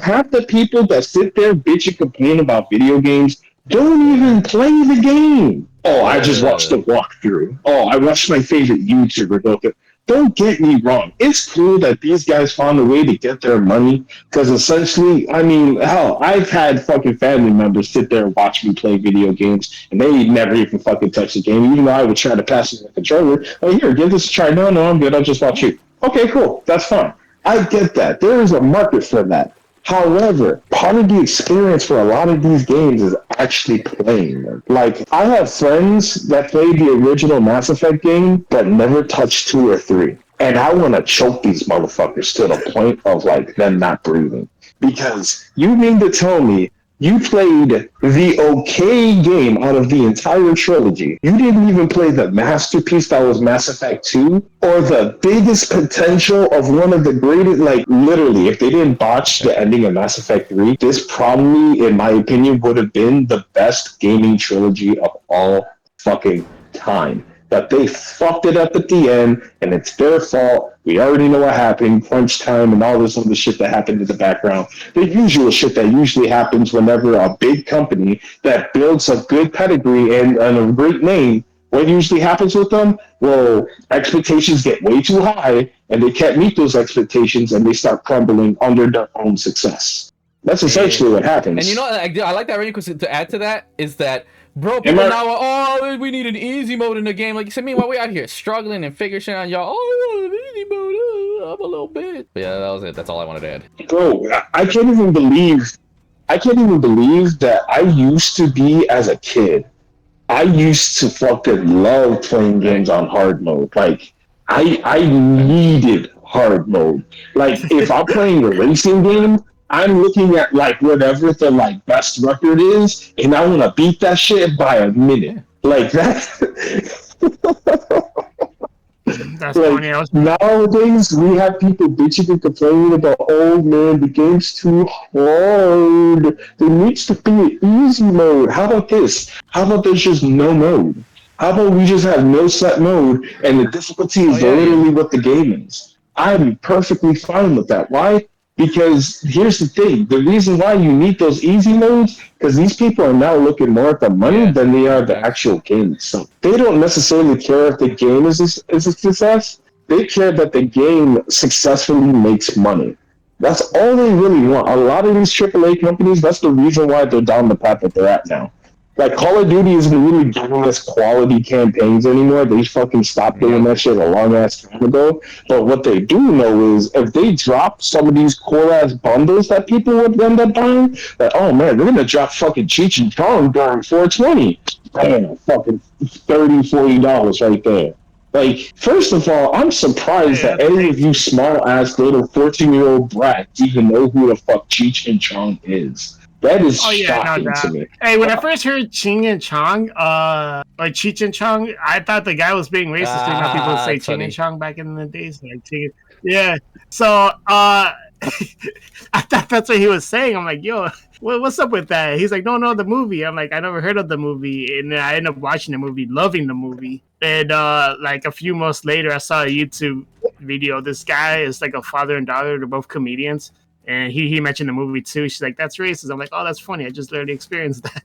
half the people that sit there bitch and complain about video games don't even play the game. Oh, I just watched the walkthrough. Oh, I watched my favorite YouTuber go through. Don't get me wrong. It's cool that these guys found a way to get their money because essentially, I mean, hell, I've had fucking family members sit there and watch me play video games and they never even fucking touch the game, even though I would try to pass them the controller. Oh, here, give this a try. No, I'm good. I'll just watch you. Okay, cool. That's fine. I get that. There is a market for that. However, part of the experience for a lot of these games is actually playing them. Like, I have friends that played the original Mass Effect game but never touched 2 or 3. And I want to choke these motherfuckers to the point of, like, them not breathing. Because you mean to tell me you played the okay game out of the entire trilogy. You didn't even play the masterpiece that was Mass Effect 2 or the biggest potential of one of the greatest, like literally, if they didn't botch the ending of Mass Effect 3, this probably, in my opinion, would have been the best gaming trilogy of all fucking time. that they fucked it up at the end, and it's their fault. We already know what happened, crunch time, and all this other shit that happened in the background. The usual shit that usually happens whenever a big company that builds a good pedigree and a great name, what usually happens with them? Well, expectations get way too high, and they can't meet those expectations, and they start crumbling under their own success. That's essentially what happens. And you know, I like that, really, because to add to that is that, bro, people now are, oh, we need an easy mode in the game. Like you said, meanwhile, we out here struggling and figuring shit out, y'all. Oh, easy mode, I'm a little bit. But yeah, that was it. That's all I wanted to add. Bro, I can't even believe that I used to be, as a kid, I used to fucking love playing games on hard mode. Like, I needed hard mode. Like, if I'm playing a racing game, I'm looking at, like, whatever the, like, best record is, and I want to beat that shit by a minute. Like, that... That's like, funny. nowadays, we have people bitching and complaining about, oh man, the game's too hard. There needs to be an easy mode. How about this? How about there's just no mode? How about we just have no set mode and the difficulty is literally what the game is? I'm perfectly fine with that. Why? Because here's the thing. The reason why you need those easy modes, because these people are now looking more at the money than they are the actual game. So they don't necessarily care if the game is a success. They care that the game successfully makes money. That's all they really want. A lot of these AAA companies, that's the reason why they're down the path that they're at now. Like, Call of Duty isn't really giving us quality campaigns anymore. They fucking stopped doing that shit a long-ass time ago. But what they do know is, if they drop some of these cool-ass bundles that people would end up buying, that, oh man, they're gonna drop fucking Cheech and Chong during 420. Damn, fucking $30, $40 right there. Like, first of all, I'm surprised that any of you small-ass little 14-year-old brats even know who the fuck Cheech and Chong is. That is shocking to me. Hey, when I first heard Ching and Chong, like Cheech and Chong, I thought the guy was being racist. You know, people would say Ching and Chong back in the days. Like, yeah. So, I thought that's what he was saying. I'm like, yo, what's up with that? He's like, no, the movie. I'm like, I never heard of the movie. And I ended up watching the movie, loving the movie. And, like, a few months later, I saw a YouTube video. This guy is like a father and daughter. They're both comedians. And he mentioned the movie too. She's like, that's racist. I'm like, oh, that's funny. I just literally experienced that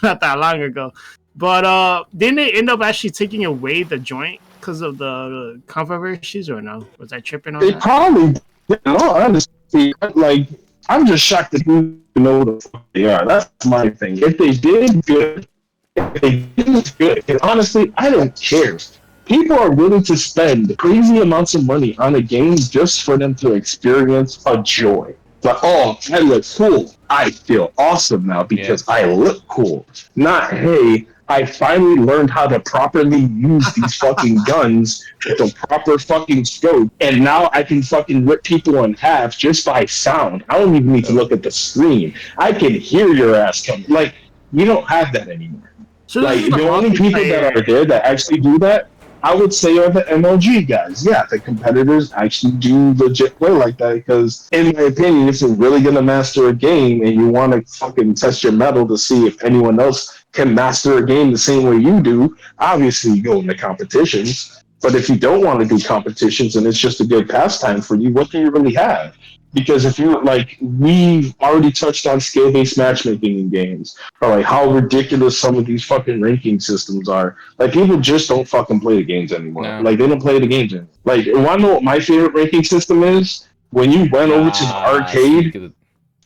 not that long ago. But didn't they end up actually taking away the joint because of the controversies, or no? Was I tripping on that? They probably, honestly, like, I'm just shocked that you know who the fuck they are. That's my thing. If they did good, if they did good, and honestly, I don't care. People are willing to spend crazy amounts of money on a game just for them to experience a joy. Like, oh, I look cool. I feel awesome now because I look cool. Not, hey, I finally learned how to properly use these fucking guns with a proper fucking scope, and now I can fucking rip people in half just by sound. I don't even need to look at the screen. I can hear your ass coming. Like, you don't have that anymore. So like, the only people that are there that actually do that, I would say, are the MLG guys. Yeah, the competitors actually do legit play like that because, in my opinion, if you're really going to master a game and you want to fucking test your mettle to see if anyone else can master a game the same way you do, obviously you go into competitions. But if you don't want to do competitions and it's just a good pastime for you, what do you really have? Because if you, like, we've already touched on skill-based matchmaking in games, or like how ridiculous some of these fucking ranking systems are. Like, people just don't fucking play the games anymore. No. Like, they don't play the games anymore. Like, you want to know what my favorite ranking system is? When you went over to the arcade,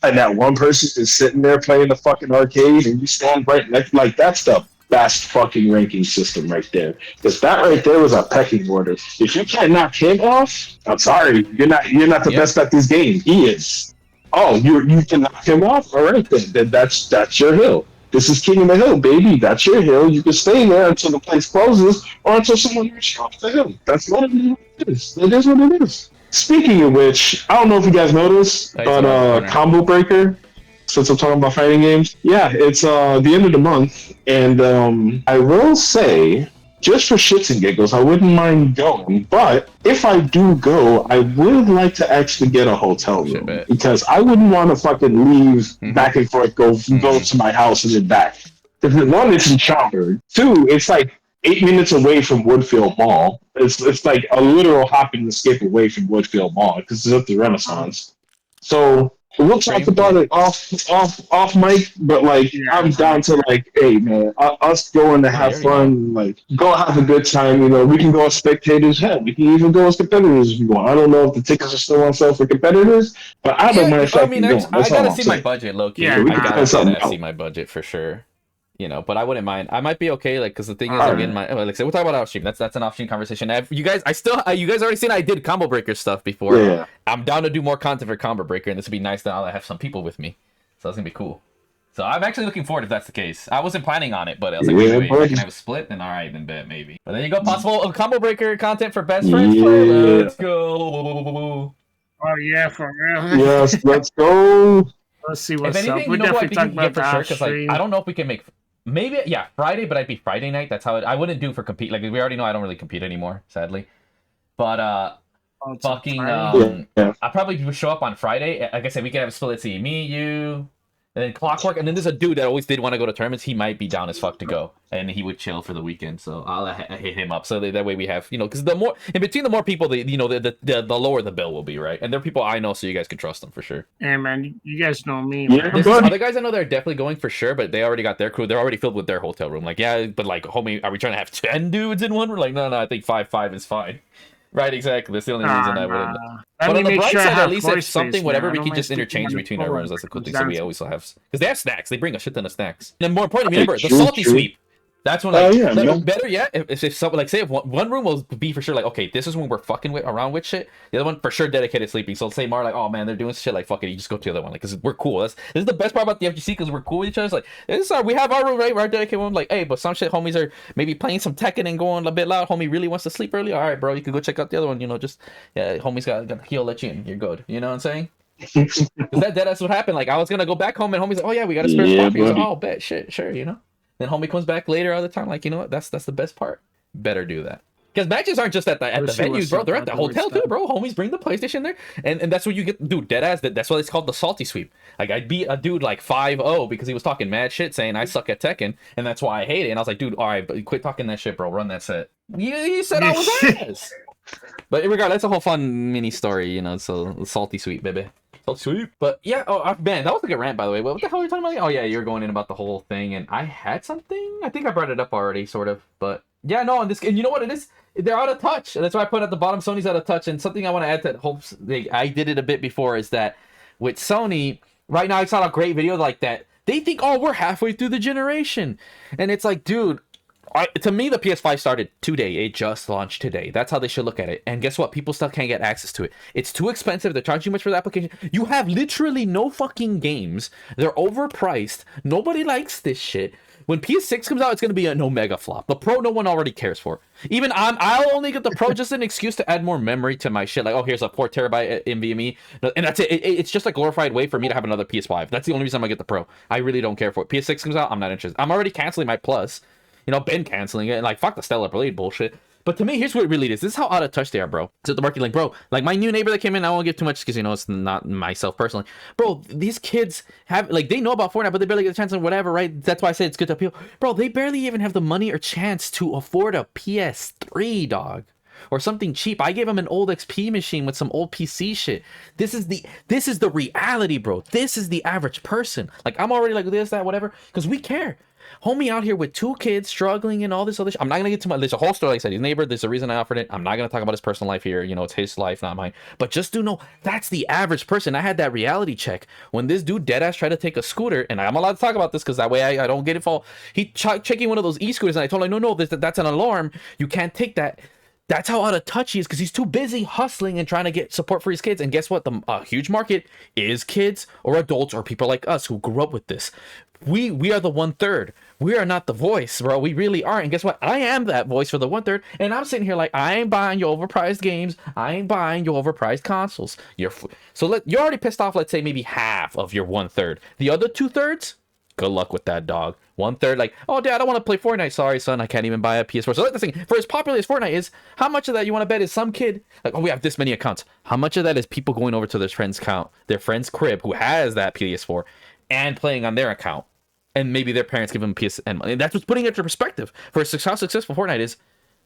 and that one person is sitting there playing the fucking arcade, and you stand right next, like, that's the best fucking ranking system right there. Because that right there was a pecking order. If you can't knock him off, I'm sorry, you're not the best at this game. He is. Oh, you can knock him off? All right, then that's your hill. This is King of the Hill, baby. That's your hill. You can stay there until the place closes or until someone reaches off the hill. That's what it is. It is what it is. Speaking of which, I don't know if you guys noticed, but Combo Breaker, since I'm talking about fighting games, yeah, it's the end of the month, and I will say, just for shits and giggles, I wouldn't mind going, but if I do go, I would like to actually get a hotel room, because I wouldn't want to fucking leave back and forth, go to my house and then back. Because one, it's in Schaumburg. Two, it's like 8 minutes away from Woodfield Mall. It's like a literal hop and skip away from Woodfield Mall because it's at the Renaissance. So we'll talk about it off mic, but like I'm down to like, hey man, us going to have fun, like go have a good time. You know, we can go as spectators. Hell, we can even go as competitors if you want. I don't know if the tickets are still on sale for competitors, but I don't mind. I mean, I gotta see my budget, low key. Yeah, we I gotta see my budget for sure. You know, but I wouldn't mind. I might be okay, like, because the thing is, again, like I said, we'll talk about off stream. That's an off stream conversation. You guys already seen I did combo breaker stuff before. Yeah. I'm down to do more content for combo breaker, and this would be nice now that I have some people with me. So that's gonna be cool. So I'm actually looking forward if that's the case. I wasn't planning on it, but I was like, wait, I can have a split, then all right, then bet maybe. But there you go, possible combo breaker content for best friends. Let's go. Oh yeah, for real. Yes, let's go. Let's see what's if anything, up. We definitely talk about for that sure, because like I don't know if we can make. Maybe, yeah, Friday, but I'd be Friday night. That's how I wouldn't do for compete. Like, we already know I don't really compete anymore, sadly. But, I probably would show up on Friday. Like I said, we could have a split. Let's see, me, you, and then Clockwork. And then there's a dude that always did want to go to tournaments. He might be down as fuck to go. And he would chill for the weekend. So I'll hit him up. So that way we have, you know, because the more, in between the more people, the lower the bill will be, right? And they're people I know, so you guys can trust them for sure. Yeah, man, you guys know me. Yeah, There's other guys I know they're definitely going for sure, but they already got their crew. They're already filled with their hotel room. Like, yeah, but like, homie, are we trying to have 10 dudes in one? We're like, no, I think 5 is fine. Right, exactly. That's the only reason I wouldn't. But on the bright side, at least if something, whatever, we can just interchange between our rooms. That's the cool thing. So we always have, because they have snacks. They bring a shit ton of snacks. And more importantly, remember the salty sweep. That's when, like, better yet, if someone, like, say if one room will be for sure, like, okay, this is when we're fucking around with shit. The other one for sure dedicated sleeping. So say Mar, like, oh man, they're doing shit, like, fuck it, you just go to the other one, like, because we're cool. This is the best part about the FGC, because we're cool with each other. It's like, we have our room, right? We're dedicated one, like, hey, but some shit, homies are maybe playing some Tekken and going a bit loud. Homie really wants to sleep early. All right, bro, you can go check out the other one. You know, just homie's got he'll let you in. You're good. You know what I'm saying? That's what happened. Like, I was gonna go back home and homie's like, oh yeah, we got a spare spot. Like, oh, bet, shit, sure, you know. Then homie comes back later all the time. Like, you know what? That's the best part. Better do that. Because matches aren't just at the venues, bro. They're at the hotel too, bro. Homies bring the PlayStation there, and that's what you get. Dude, deadass. That's why it's called the salty sweep. Like, I beat a dude like 5-0 because he was talking mad shit, saying I suck at Tekken, and that's why I hate it. And I was like, dude, all right, but quit talking that shit, bro. Run that set. You said I was ass. But regardless, that's a whole fun mini story, you know. So salty sweep, baby. Sweet. But yeah, man, that was a good rant, by the way. What the hell are you talking about? Oh yeah, you're going in about the whole thing, and I had something. I think I brought it up already, sort of. But yeah, no, and you know what it is? They're out of touch. That's why I put at the bottom, Sony's out of touch. And something I want to add that hopes I did it a bit before is that with Sony right now, I saw a great video like that. They think, oh, we're halfway through the generation, and it's like, dude. To me, the PS5 started today. It just launched today. That's how they should look at it. And guess what? People still can't get access to it. It's too expensive. They're charging too much for the application. You have literally no fucking games. They're overpriced. Nobody likes this shit. When PS6 comes out, it's going to be an Omega flop. The Pro, no one already cares for. Even I'll only get the Pro just an excuse to add more memory to my shit. Like, oh, here's a 4 terabyte NVMe. And that's it. It's just a glorified way for me to have another PS5. That's the only reason I'm going to get the Pro. I really don't care for it. PS6 comes out, I'm not interested. I'm already canceling my Plus. You know, been canceling it, and like, fuck the Stellar Blade bullshit. But to me, here's what it really is. This is how out of touch they are, bro. So the market, like, bro, like my new neighbor that came in, I won't give too much because, you know, it's not myself personally. Bro, these kids have, like, they know about Fortnite, but they barely get a chance on whatever, right? That's why I said it's good to appeal. Bro, they barely even have the money or chance to afford a PS3, dog. Or something cheap. I gave him an old XP machine with some old PC shit. This is the reality, bro. This is the average person. Like, I'm already like this, that, whatever, because we care. Homie out here with 2 kids struggling and all this other shit. I'm not gonna get to my. There's a whole story, like I said, his neighbor. There's a reason I offered it. I'm not gonna talk about his personal life here. You know, it's his life, not mine. But just do know that's the average person. I had that reality check when this dude deadass tried to take a scooter, and I'm allowed to talk about this because that way I don't get it fall. He checking one of those e-scooters, and I told him, no, that's an alarm. You can't take that. That's how out of touch he is because he's too busy hustling and trying to get support for his kids. And guess what? The huge market is kids or adults or people like us who grew up with this. We are the 1/3. We are not the voice, bro. We really aren't. And guess what? I am that voice for the 1/3. And I'm sitting here like, I ain't buying your overpriced games. I ain't buying your overpriced consoles. You're already pissed off, let's say, maybe half of your 1/3. The other 2/3, good luck with that, dog. 1/3, like, oh, dad, I don't want to play Fortnite. Sorry, son, I can't even buy a PS4. So that's the thing. For as popular as Fortnite is, how much of that you want to bet is some kid, like, oh, we have this many accounts. How much of that is people going over to their friend's crib who has that PS4 and playing on their account? and maybe their parents give them PSN money. And that's what's putting it into perspective for how successful Fortnite is.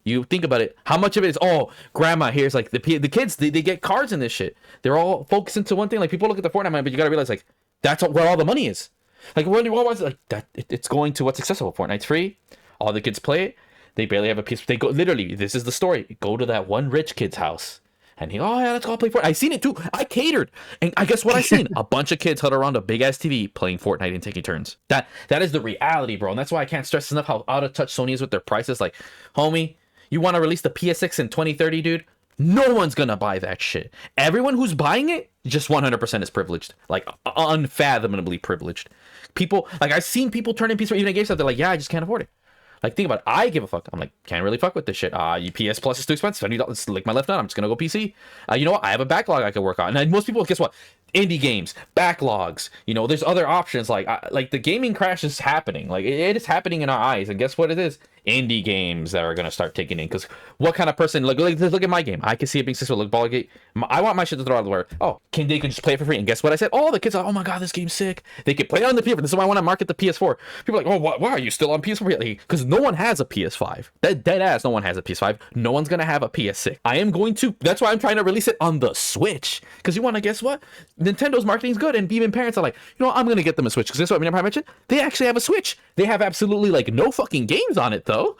You think about it, how much of it is, oh, grandma, here's like the kids, they get cards in this shit. They're all focused into one thing. Like, people look at the Fortnite money, but you gotta realize, like, that's where all the money is. Like, what was it? Like, that it's going to what's successful. Fortnite's free. All the kids play it. They barely have a PS. They go, literally, this is the story. Go to that one rich kid's house. And he, oh yeah, let's go play Fortnite. I seen it too. I catered. And I guess what I seen? A bunch of kids huddled around a big ass TV playing Fortnite and taking turns. That is the reality, bro. And that's why I can't stress enough how out of touch Sony is with their prices. Like, homie, you want to release the PS6 in 2030, dude? No one's gonna buy that shit. Everyone who's buying it, just 100% is privileged. Like, unfathomably privileged. People, like, I've seen people turn in PS4 even at GameStop. They're like, yeah, I just can't afford it. Like, think about it. I give a fuck. I'm like, can't really fuck with this shit. PS Plus is too expensive. $70. Lick my left nut. I'm just gonna go PC. You know what? I have a backlog I can work on. And most people, guess what? Indie games, backlogs. You know, there's other options. Like the gaming crash is happening. Like, it is happening in our eyes. And guess what it is? Indie games that are gonna start taking in. Because what kind of person? Look at my game. I can see it being successful. Look, Ballgate. I want my shit to throw out of the water. Oh, they can just play it for free. And guess what I said? Oh, the kids are like, oh my god, this game's sick. They can play it on the PS4. This is why I want to market the PS4. People are like, oh, why are you still on PS4? Because no one has a PS5. Dead ass, no one has a PS5. No one's gonna have a PS6. I am going to. That's why I'm trying to release it on the Switch. Because you want to guess what? Nintendo's marketing is good, and even parents are like, you know what? I'm gonna get them a Switch. Because guess what? Remember I mentioned they actually have a Switch. They have absolutely like no fucking games on it though.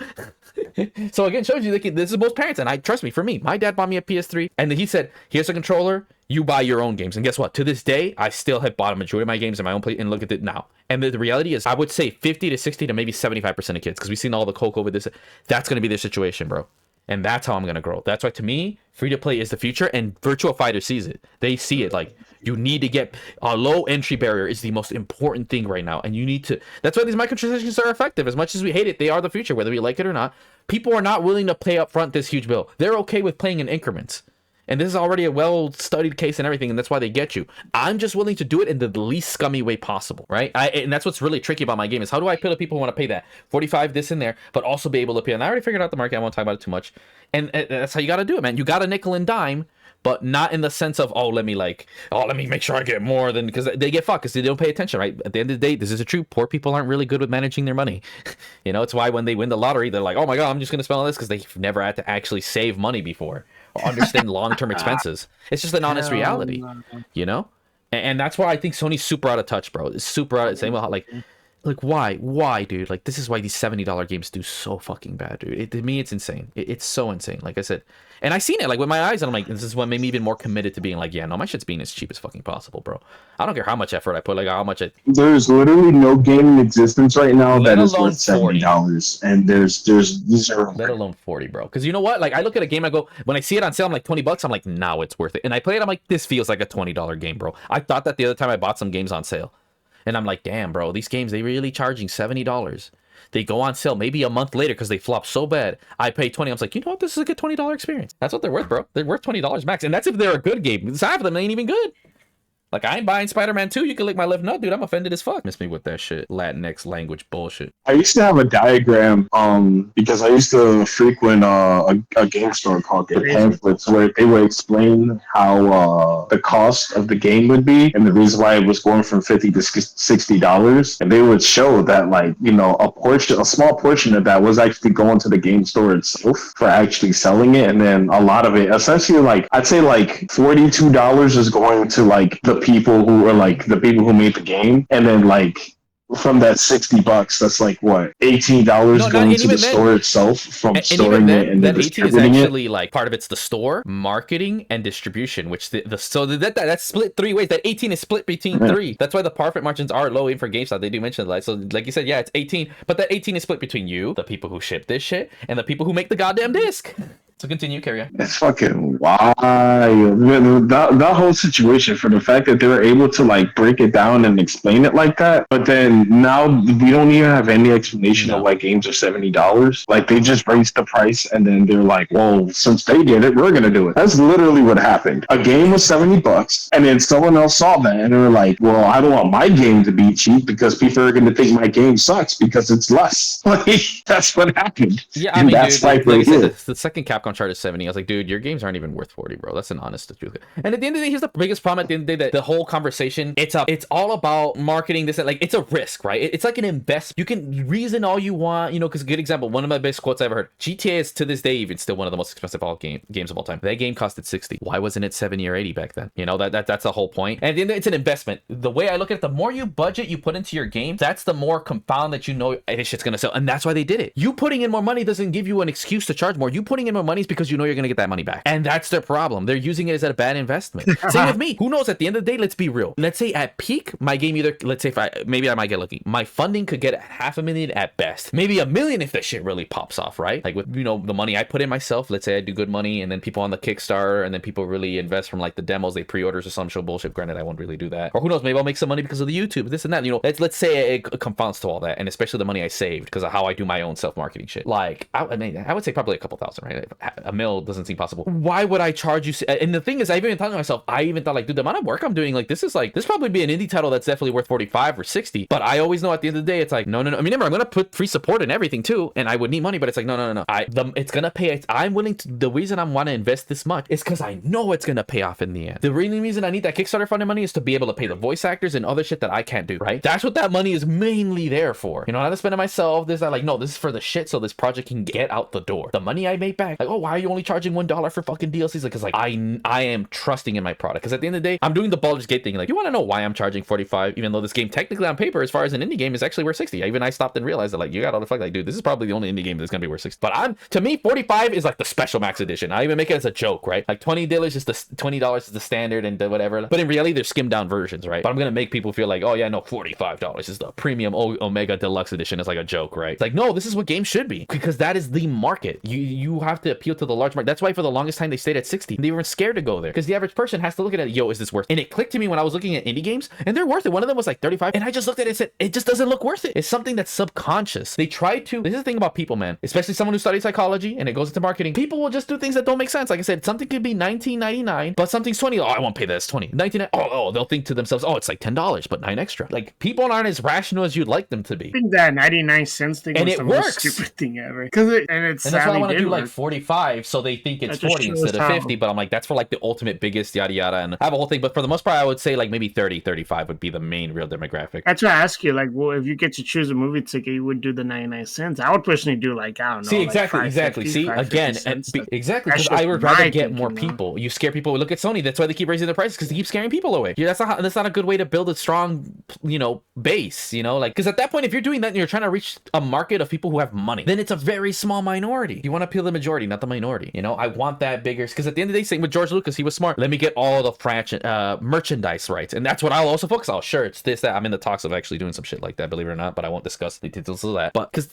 So again, shows you this is most parents, and I trust me. For me, my dad bought me a PS3, and he said, "Here's a controller. You buy your own games." And guess what? To this day, I still have bought a majority of my games in my own place. And look at it now. And the reality is, I would say 50 to 60 to maybe 75% of kids, because we've seen all the cocoa with this. That's gonna be their situation, bro. And that's how I'm gonna grow. That's why, to me, free to play is the future, and Virtua Fighter sees it. They see it. Like, you need to get a low entry barrier is the most important thing right now, and you need to. That's why these microtransactions are effective. As much as we hate it, they are the future, whether we like it or not. People are not willing to pay up front this huge bill. They're okay with playing in increments. And this is already a well-studied case and everything, and that's why they get you. I'm just willing to do it in the least scummy way possible, right? And that's what's really tricky about my game is how do I appeal to people who want to pay that 45 this and there, but also be able to appeal. And I already figured out the market. I won't talk about it too much. And that's how you got to do it, man. You got a nickel and dime, but not in the sense of, let me make sure I get more than, because they get fucked because they don't pay attention, right? At the end of the day, this is a true. Poor people aren't really good with managing their money. You know, it's why when they win the lottery, they're like, oh my God, I'm just going to spend all this, because they've never had to actually save money before or understand long-term expenses. It's just an honest reality, you know? And that's why I think Sony's super out of touch, bro. It's super out of same like why, dude? Like, this is why these $70 games do so fucking bad, dude. To me, it's insane. It's so insane. Like I said, and I seen it like with my eyes, and I'm like, this is what made me even more committed to being like, yeah, no, my shit's being as cheap as fucking possible, bro. I don't care how much effort I put, like how much There's literally no game in existence right now that is worth $70, and there's zero. Let alone 40, bro. Because you know what? Like, I look at a game, I go, when I see it on sale, I'm like $20. I'm like, now it's worth it. And I play it, I'm like, this feels like a $20 game, bro. I thought that the other time I bought some games on sale. And I'm like, damn, bro, these games, they really charging $70. They go on sale maybe a month later because they flop so bad. I pay $20. I was like, you know what? This is a good $20 experience. That's what they're worth, bro. They're worth $20 max. And that's if they're a good game. Half of them ain't even good. Like, I ain't buying Spider-Man 2. You can lick my left nut, dude. I'm offended as fuck. Miss me with that shit. Latinx language bullshit. I used to have a diagram, because I used to frequent a game store called Get Pamphlets, where they would explain how the cost of the game would be, and the reason why it was going from $50 to $60. And they would show that, like, you know, a small portion of that was actually going to the game store itself for actually selling it, and then a lot of it, essentially, like, I'd say like $42 is going to like the people who are like the people who made the game, and then like from that $60, that's like what, $18 going to the store itself from storing it and then distributing it. That 18 is actually like part of it's the store, marketing, and distribution, which that's split three ways. That 18 is split between three. That's why the profit margins are low in for GameStop. They do mention that. So like you said, yeah, it's 18, but that 18 is split between you, the people who ship this shit, and the people who make the goddamn disc. So continue, carry on. It's fucking wild. That whole situation, for the fact that they were able to like break it down and explain it like that, but then now we don't even have any explanation of why games are $70. Like, they just raised the price and then they're like, well, since they did it, we're gonna do it. That's literally what happened. A game was $70, and then someone else saw that and they were like, well, I don't want my game to be cheap because people are gonna think my game sucks because it's less. Like, that's what happened. Yeah, I mean, that's dude, like I said, the second cap stock on chart is 70. I was like, dude, your games aren't even worth 40, bro. That's an honest truth. And at the end of the day, here's the biggest problem. At the end of the day, that the whole conversation, it's all about marketing. This and like, it's a risk, right? It's like an investment. You can reason all you want, you know. Because a good example, one of my best quotes I ever heard: GTA is to this day even still one of the most expensive games of all time. That game costed 60. Why wasn't it 70 or 80 back then? You know, that's the whole point. And at the end, it's an investment. The way I look at it, the more you budget you put into your game, that's the more compound that you know this shit's gonna sell. And that's why they did it. You putting in more money doesn't give you an excuse to charge more. You putting in more money is because you know you're gonna get that money back. And that's their problem. They're using it as a bad investment. Same with me. Who knows? At the end of the day, let's be real. Let's say at peak, my game either, let's say maybe I might get lucky. My funding could get $500,000 at best. Maybe $1 million if that shit really pops off, right? Like with, you know, the money I put in myself. Let's say I do good money and then people on the Kickstarter and then people really invest from like the demos, they pre-orders or some show bullshit. Granted, I won't really do that. Or who knows? Maybe I'll make some money because of the YouTube, this and that. You know, let's say it confounds to all that, and especially the money I saved because of how I do my own self-marketing shit. Like I would say probably a couple thousand, right? $1 million doesn't seem possible. Why would I charge you? And the thing is, I even thought to myself, like, dude, the amount of work I'm doing, like, this probably be an indie title that's definitely worth 45 or 60. But I always know at the end of the day, it's like, no. I mean, remember, I'm gonna put free support and everything too, and I would need money, but it's like, no. It's gonna pay. I'm willing to. The reason I want to invest this much is because I know it's gonna pay off in the end. The reason I need that Kickstarter funding money is to be able to pay the voice actors and other shit that I can't do. Right? That's what that money is mainly there for. You know, not to spend it myself. There's that, like, no, this is for the shit, so this project can get out the door. The money I make back, like, oh, why are you only charging $1 for fucking DLCs? Like, because like I am trusting in my product. Because at the end of the day, I'm doing the Baldur's Gate thing. Like, you want to know why I'm charging 45, even though this game technically on paper, as far as an indie game, is actually worth 60. I stopped and realized that, like, you got all the fuck, like, dude, this is probably the only indie game that's gonna be worth 60. But to me, 45 is like the special max edition. I even make it as a joke, right? Like $20 is $20 is the standard and whatever. But in reality, they're skimmed down versions, right? But I'm gonna make people feel like, oh yeah, no, $45 is the premium Omega Deluxe edition. It's like a joke, right? It's like, no, this is what games should be, because that is the market. You have to appeal to the large market. That's why for the longest time they stayed at 60. They were scared to go there because the average person has to look at it. Yo, is this worth it? And it clicked to me when I was looking at indie games, and they're worth it. One of them was like 35, and I just looked at it and said, it just doesn't look worth it. It's something that's subconscious. They try to. This is the thing about people, man. Especially someone who studies psychology and it goes into marketing. People will just do things that don't make sense. Like I said, something could be $19.99, but something's $20. Oh, I won't pay that. It's $20. $19. Oh, they'll think to themselves, oh, it's like $10, but $9 extra. Like, people aren't as rational as you'd like them to be. I think that 99 cents thing and was it the works. most stupid thing ever. And that's why I want to do like 45, so they think it's 40 instead of 50. But I'm like, that's for like the ultimate biggest yada yada, and I have a whole thing. But for the most part, I would say like maybe 30, 35 would be the main real demographic. That's why I ask you, like, well, if you get to choose a movie ticket, you would do the 99 cents. I would personally do like, I don't know. See, exactly, like exactly. See, again, exactly, because I would rather get more people. You scare people. Look at Sony. That's why they keep raising the prices, because they keep scaring people away. Yeah, that's not a good way to build a strong, you know, base. You know, like, because at that point, if you're doing that and you're trying to reach a market of people who have money, then it's a very small minority. You want to appeal to the majority, not the minority. You know, I want that bigger, because at the end of the day, same with George Lucas, he was smart. Let me get all the merchandise rights, and that's what I'll also focus on. Shirts, this, that. I'm in the talks of actually doing some shit like that, believe it or not, but I won't discuss the details of that. But because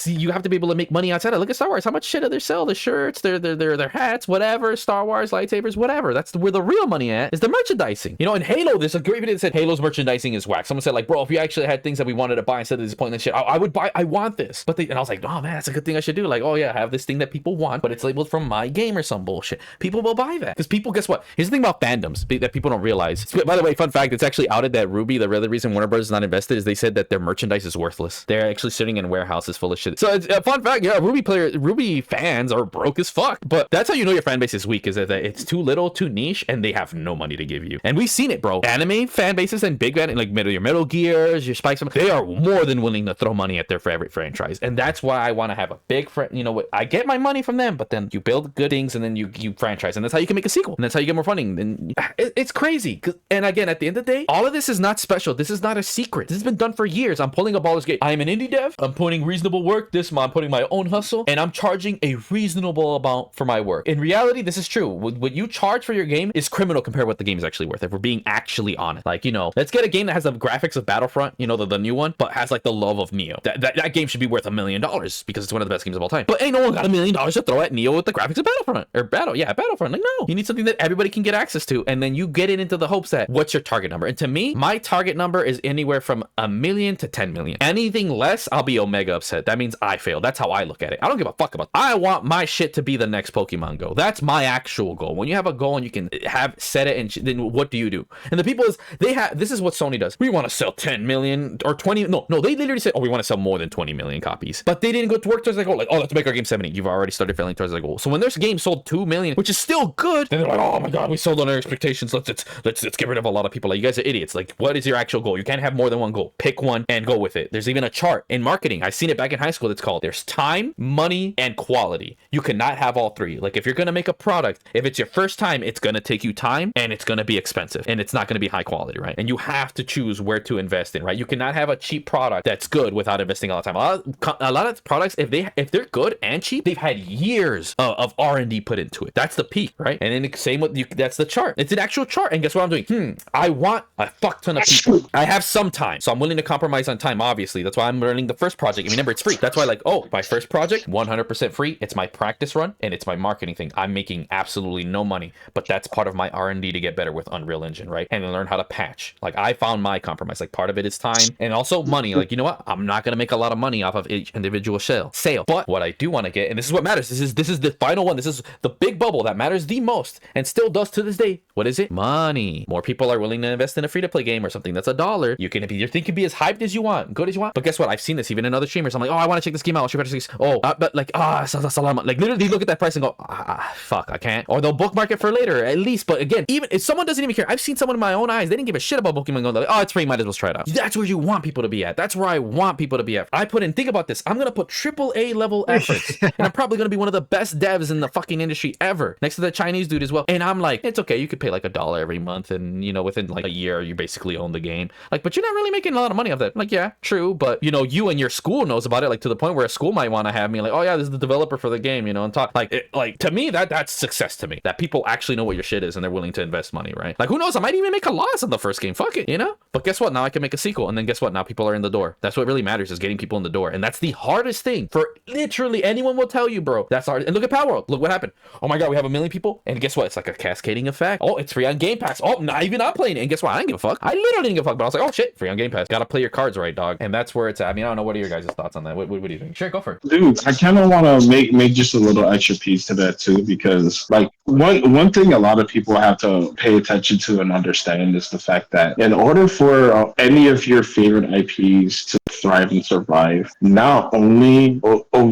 you have to be able to make money outside of. Look at Star Wars. How much shit do they sell? The shirts, their hats, whatever. Star Wars lightsabers, whatever. That's where the real money at, is the merchandising. You know, in Halo, there's a great video that said Halo's merchandising is whack. Someone said, like, bro, if you actually had things that we wanted to buy instead of this pointless shit, I would buy. I want this. But and I was like, oh man, that's a good thing I should do. Like, oh yeah, I have this thing that people want, but it's labeled from my game or some bullshit. People will buy that because people, guess what? Here's the thing about fandoms that people don't realize. By the way, fun fact, it's actually outed that RWBY, the real reason Warner Bros. Is not invested is they said that their merchandise is worthless. They're actually sitting in warehouses full of shit. So it's a fun fact, yeah, RWBY fans are broke as fuck. But that's how you know your fan base is weak, is that it's too little, too niche, and they have no money to give you. And we've seen it, bro. Anime fan bases and big like your Metal Gears, your Spikes, they are more than willing to throw money at their favorite franchise. And that's why I want to have a big you know, I get my money from them, but then you build good things and then you franchise, and that's how you can make a sequel, and that's how you get more funding. And it's crazy. And again, at the end of the day, all of this is not special. This is not a secret. This has been done for years. I'm pulling a Baldur's Gate. I'm an indie dev. I'm putting reasonable work. I'm putting my own hustle, and I'm charging a reasonable amount for my work. In reality, this is true. What you charge for your game is criminal compared to what the game is actually worth, if we're being actually honest. Like, you know, let's get a game that has the graphics of Battlefront, you know, the new one, but has like the love of Nioh. That game should be worth $1 million because it's one of the best games of all time. But ain't no one got $1 million to throw at Nioh with the graphics of Battlefront Battlefront. Like, no, you need something that everybody can get access to, and then you get it into the hopes that what's your target number. And to me, my target number is anywhere from 1 million to 10 million. Anything less, I'll be omega upset. That means I failed. That's how I look at it. I don't give a fuck about it. I want my shit to be the next Pokemon Go. That's my actual goal. When you have a goal and you can have set it, and then what do you do? And the people is this is what Sony does. We want to sell 10 million or 20. No, they literally said, oh, we want to sell more than 20 million copies. But they didn't go to work towards that goal. Like, oh, let's make our game 70. You've already started failing towards that goal. So when there's a game sold 2 million, which is still good, then they're like, oh my god, we sold on our expectations. Let's get rid of a lot of people. Like, you guys are idiots. Like, what is your actual goal? You can't have more than one goal. Pick one and go with it. There's even a chart in marketing. I've seen it back in high school. It's called there's time, money, and quality. You cannot have all three. Like, if you're gonna make a product, if it's your first time, it's gonna take you time and it's gonna be expensive and it's not gonna be high quality, right? And you have to choose where to invest in, right? You cannot have a cheap product that's good without investing a lot of time. A lot of products, if they're good and cheap, they've had years of R&D put into it. That's the peak, right? And then the same with you. That's the chart. It's an actual chart. And guess what I'm doing? I want a fuck ton of people. I have some time, so I'm willing to compromise on time. Obviously, that's why I'm running the first project. And remember, it's free. That's why, like, oh, my first project, 100% free. It's my practice run and it's my marketing thing. I'm making absolutely no money, but that's part of my R&D to get better with Unreal Engine, right? And learn how to patch. Like, I found my compromise. Like, part of it is time and also money. Like, you know what? I'm not gonna make a lot of money off of each individual sale. But what I do want to get, and this is what matters. This is the final one. This is the big bubble that matters the most and still does to this day. What is it? Money. More people are willing to invest in a free-to-play game or something that's $1. You can be, your thing can be as hyped as you want, good as you want. But guess what? I've seen this even in other streamers. I'm like, oh, I want to check this game out. But like, that's a lot of money. Like, literally look at that price and go, fuck, I can't. Or they'll bookmark it for later at least. But again, even if someone doesn't even care, I've seen someone in my own eyes, they didn't give a shit about Pokemon Go. They're like, oh, it's free, might as well try it out. That's where you want people to be at. That's where I want people to be at. I put in, think about this. I'm gonna put AAA level efforts, and I'm probably gonna be one of the best devs in the fucking industry ever, next to the Chinese dude as well. And I'm like, it's okay, you could pay like $1 every month, and you know, within like a year, you basically own the game. Like, but you're not really making a lot of money off that. I'm like, yeah, true, but you know, you and your school knows about it, like to the point where a school might want to have me like, oh yeah, this is the developer for the game, you know, and talk like to me that's success to me. That people actually know what your shit is and they're willing to invest money, right? Like, who knows? I might even make a loss on the first game. Fuck it, you know. But guess what? Now I can make a sequel, and then guess what? Now people are in the door. That's what really matters, is getting people in the door, and that's the hardest thing for literally anyone will tell you, bro. That's hard. And look at Power World. Look what happened. Oh my god, we have 1 million people, and guess what? It's like a cascading effect. Oh, it's free on Game Pass. Oh, not even I'm playing it, and guess what? I didn't give a fuck. I literally didn't give a fuck, but I was like, oh shit, free on Game Pass. Gotta play your cards right, dog. And that's where it's at. I mean, I don't know. What are your guys' thoughts on that? What do you think? Sure, go for it. Dude, I kind of want to make just a little extra piece to that too, because like one thing a lot of people have to pay attention to and understand is the fact that in order for any of your favorite IPs to thrive and survive, not only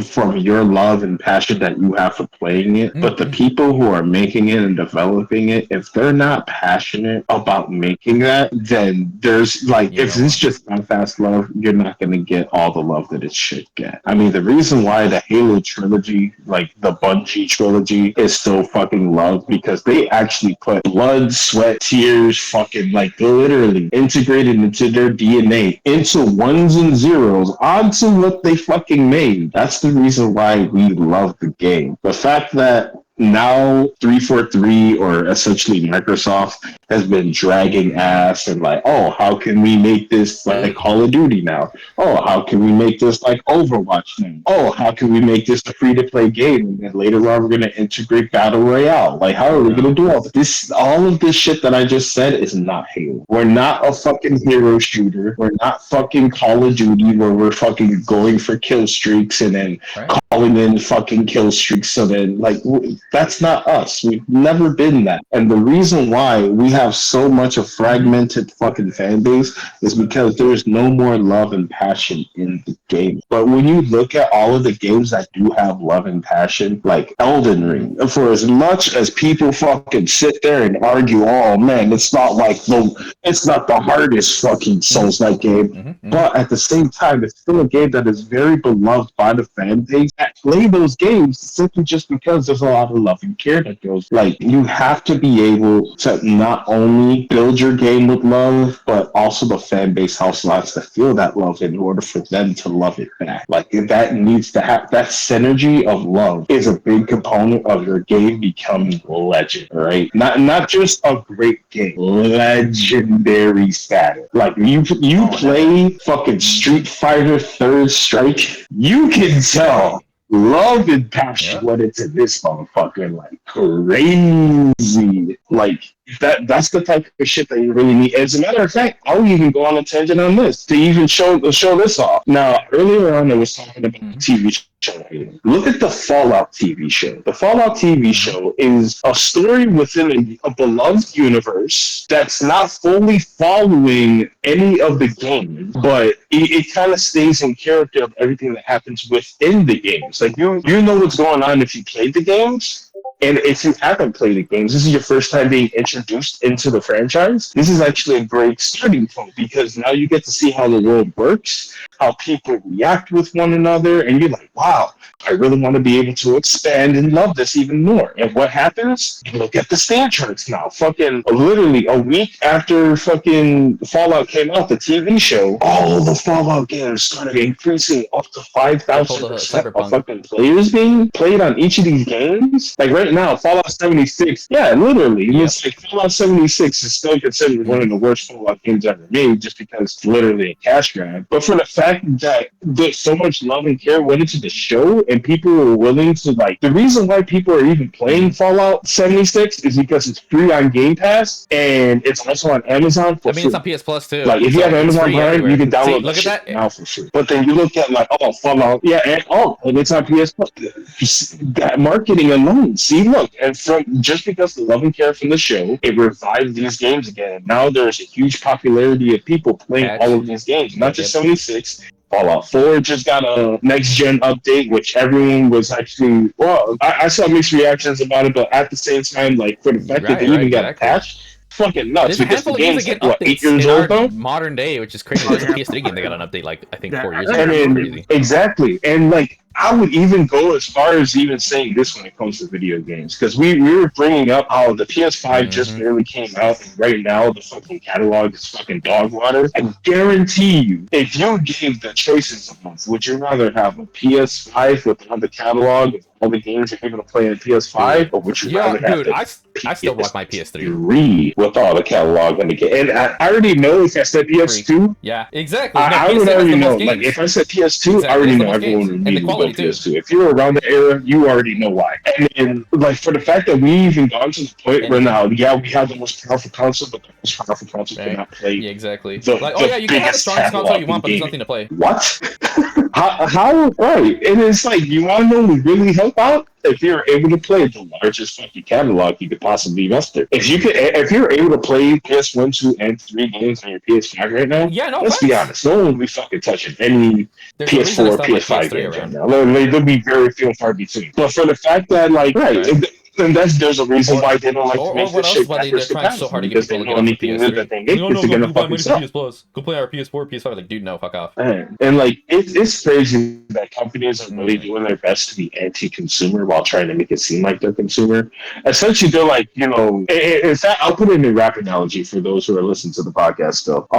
from your love and passion that you have for playing it, but the people who are making it and developing it, if they're not passionate about making that, then there's like, if it's just fast love, you're not going to get all the love that it should get. I mean, the reason why the Halo trilogy, like the Bungie trilogy, is so fucking loved, because they actually put blood, sweat, tears, fucking like literally integrated into their DNA, into ones and zeros, onto what they fucking made. That's the reason why we love the game. The fact that now 343, or essentially Microsoft, has been dragging ass and like, oh, how can we make this like Call of Duty now? Oh, how can we make this like Overwatch now? Oh, how can we make this a free-to-play game? And then later on, we're going to integrate Battle Royale. Like, how are we going to do all this? All of this shit that I just said is not Halo. We're not a fucking hero shooter. We're not fucking Call of Duty where we're fucking going for kill streaks and then calling in fucking kill streaks. So then, like, that's not us. We've never been that. And the reason why we have so much a fragmented fucking fan base is because there's no more love and passion in the game. But when you look at all of the games that do have love and passion, like Elden Ring, for as much as people fucking sit there and argue, oh man, it's not the hardest fucking Souls-like game, but at the same time, it's still a game that is very beloved by the fan base that play those games simply just because there's a lot of love and care that goes. Like, you have to be able to not only build your game with love, but also the fan base also has to feel that love in order for them to love it back. Like, that needs to have that synergy of love is a big component of your game becoming legend, right? Not just a great game, legendary status. Like, you play fucking Street Fighter Third Strike, you can tell love and passion what it's in this motherfucker, like crazy. Like, that's the type of shit that you really need. As a matter of fact, I'll even go on a tangent on this to even show this off. Now, earlier on, I was talking about TV show. Look at the Fallout TV show. The Fallout TV show is a story within a beloved universe that's not fully following any of the games, but it kind of stays in character of everything that happens within the games. Like you know what's going on if you played the games. And if you haven't played the games, this is your first time being introduced into the franchise. This is actually a great starting point because now you get to see how the world works, how people react with one another, and you're like, wow, I really want to be able to expand and love this even more. And what happens? You look at the stand charts now. Fucking literally a week after fucking Fallout came out, the TV show, all the Fallout games started increasing up to 5,000% of fucking players being played on each of these games. Like right now, Fallout 76, yeah, literally. It's like Fallout 76 is still considered one of the worst Fallout games ever made just because it's literally a cash grab. But for the fact that there's so much love and care went into the show and people were willing to, like, the reason why people are even playing Fallout 76 is because it's free on Game Pass and it's also on Amazon for free. It's on PS Plus too. Like, if you have Amazon Prime, you can download look at that now for free. But then you look at, like, oh, Fallout, and it's on PS Plus. That marketing alone, see, look, and just because the love and care from the show, it revived these games again. Now there's a huge popularity of people playing all of these games, not just 76. Fallout 4 just got a next-gen update, which everyone was actually, well, I saw mixed reactions about it, but at the same time, like, for the fact that they even got a patch, fucking nuts, because the game's like, what, 8 years old though? Modern day, which is crazy. It's a PS3 game, they got an update, like, I think 4 years ago. I mean, exactly, and, like, I would even go as far as even saying this when it comes to video games, because we were bringing up how the PS5 just barely came out, and right now the fucking catalog is fucking dog water. I guarantee you, if you gave the choices of them, would you rather have a PS5 with the catalog of all the games you're able to play on PS5, or would you rather have I still want my PS3 with all the catalog in the game? And I already know if I said PS2, yeah, exactly. I would already know. Like if I said PS2, I already know everyone would immediately go PS2. If you're around the era, you already know why. And like for the fact that we even gone to the point where now, we have the most powerful console, but the most powerful console cannot play. Yeah, exactly. You can have the strongest console you want, but there's nothing to play. What? How? Right? And it's like, you want to know what really help out? If you're able to play the largest fucking catalog you could possibly muster. If you're able to play PS1, 2, and 3 games on your PS5 right now, let's be honest, no one will be fucking touching any PS4 or PS5 games right now. They'll be very few and far between. But for the fact that, like, and there's a reason why they don't like to make this shit backwards compatible, because they know anything that they make is gonna fucking suck. Go play our PS4, PS5. Like, dude, no, fuck off. And like, it's crazy that companies are really doing their best to be anti-consumer while trying to make it seem like they're consumer. Essentially, they're like, in fact, I'll put it in a rap analogy for those who are listening to the podcast still.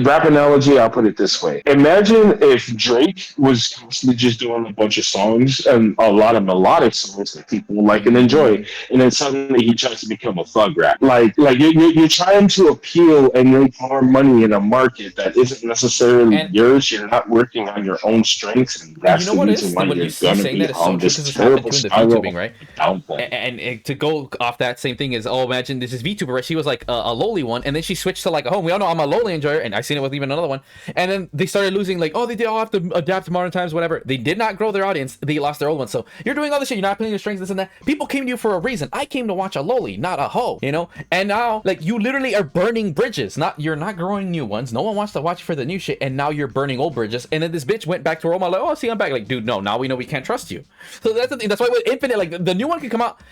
Rap analogy, I'll put it this way. Imagine if Drake was constantly just doing a bunch of songs and a lot of melodic songs that people like and enjoy, and then suddenly he tries to become a thug rap. Like you're trying to appeal and make more money in a market that isn't necessarily yours. You're not working on your own strengths, and that's the reason why you're gonna be on this terrible spiral, right? And to go off that same thing is, imagine this is VTuber, right? She was like a lowly one, and then she switched to like, we all know I'm a lowly enjoyer, and I seen it with even another one, and then they started losing, like, they all have to adapt to modern times, whatever. They did not grow their audience, they lost their old one. So you're doing all this shit, you're not playing your strengths, this and that. People came to you for a reason. I came to watch a lowly, not a hoe, and now, like, you literally are burning bridges. You're not growing new ones. No one wants to watch for the new shit, and now you're burning old bridges. And then this bitch went back to her old man, like, see, I'm back. Like, dude, no, now we know we can't trust you. So that's the thing. That's why with Infinite, like, the new one can come out.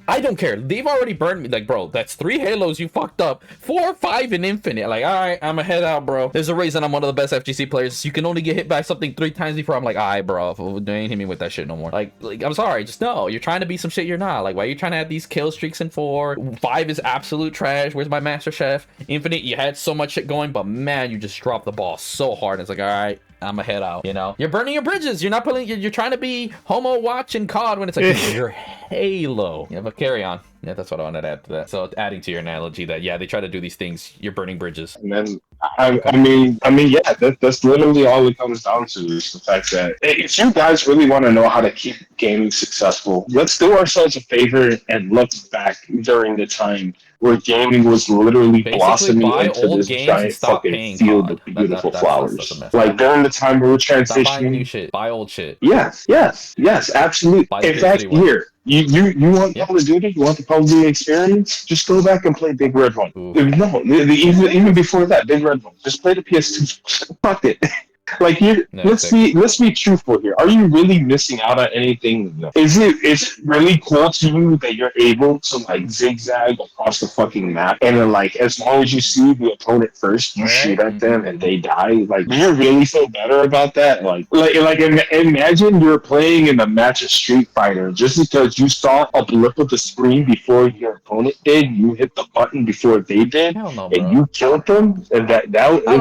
I don't care, they've already burned me. Like, bro, that's 3 Halos you fucked up, 4 or 5 in Infinite. Like, all right, I'm a head out, bro. There's a reason I'm one of the best FGC players. You can only get hit by something 3 times before I'm like, alright, bro, they ain't hit me with that shit no more. Like I'm sorry, just no. You're trying to be some shit you're not. Like, why are you trying to have these kill streaks in 4? 5 is absolute trash. Where's my Master Chef? Infinite, you had so much shit going, but man, you just dropped the ball so hard. It's like, alright, I'm a head out. You're burning your bridges. You're not putting. You're trying to be homo watching COD when it's like you're Halo. Yeah, but carry on. Yeah, that's what I wanted to add to that. So adding to your analogy that they try to do these things. You're burning bridges. And then I mean, yeah, that's literally all it comes down to, is the fact that if you guys really want to know how to keep gaming successful, let's do ourselves a favor and look back during the time where gaming was literally Basically, blossoming buy into old this games giant and stop fucking paying field COD. of beautiful That's flowers. a mess. Like during the time we were Stop buying new transitioning. shit. Buy old shit. Yes, absolutely. Buy the In fact, PS3 one. here, you want Yeah. Call of Duty? You want the Call of Duty experience? Just go back and play Big Red One. Ooh. No, even before that, Big Red One. Just play the PS2. Fuck it. Like let's be truthful here. Are you really missing out on anything? No. It's really cool to you that you're able to like zigzag across the fucking map, and then like as long as you see the opponent first, you shoot at them and they die. Like, do you really feel better about that? Like imagine you're playing in a match of Street Fighter just because you saw a blip of the screen before your opponent did. You hit the button before they did, Hell no, bro. and you killed them. And that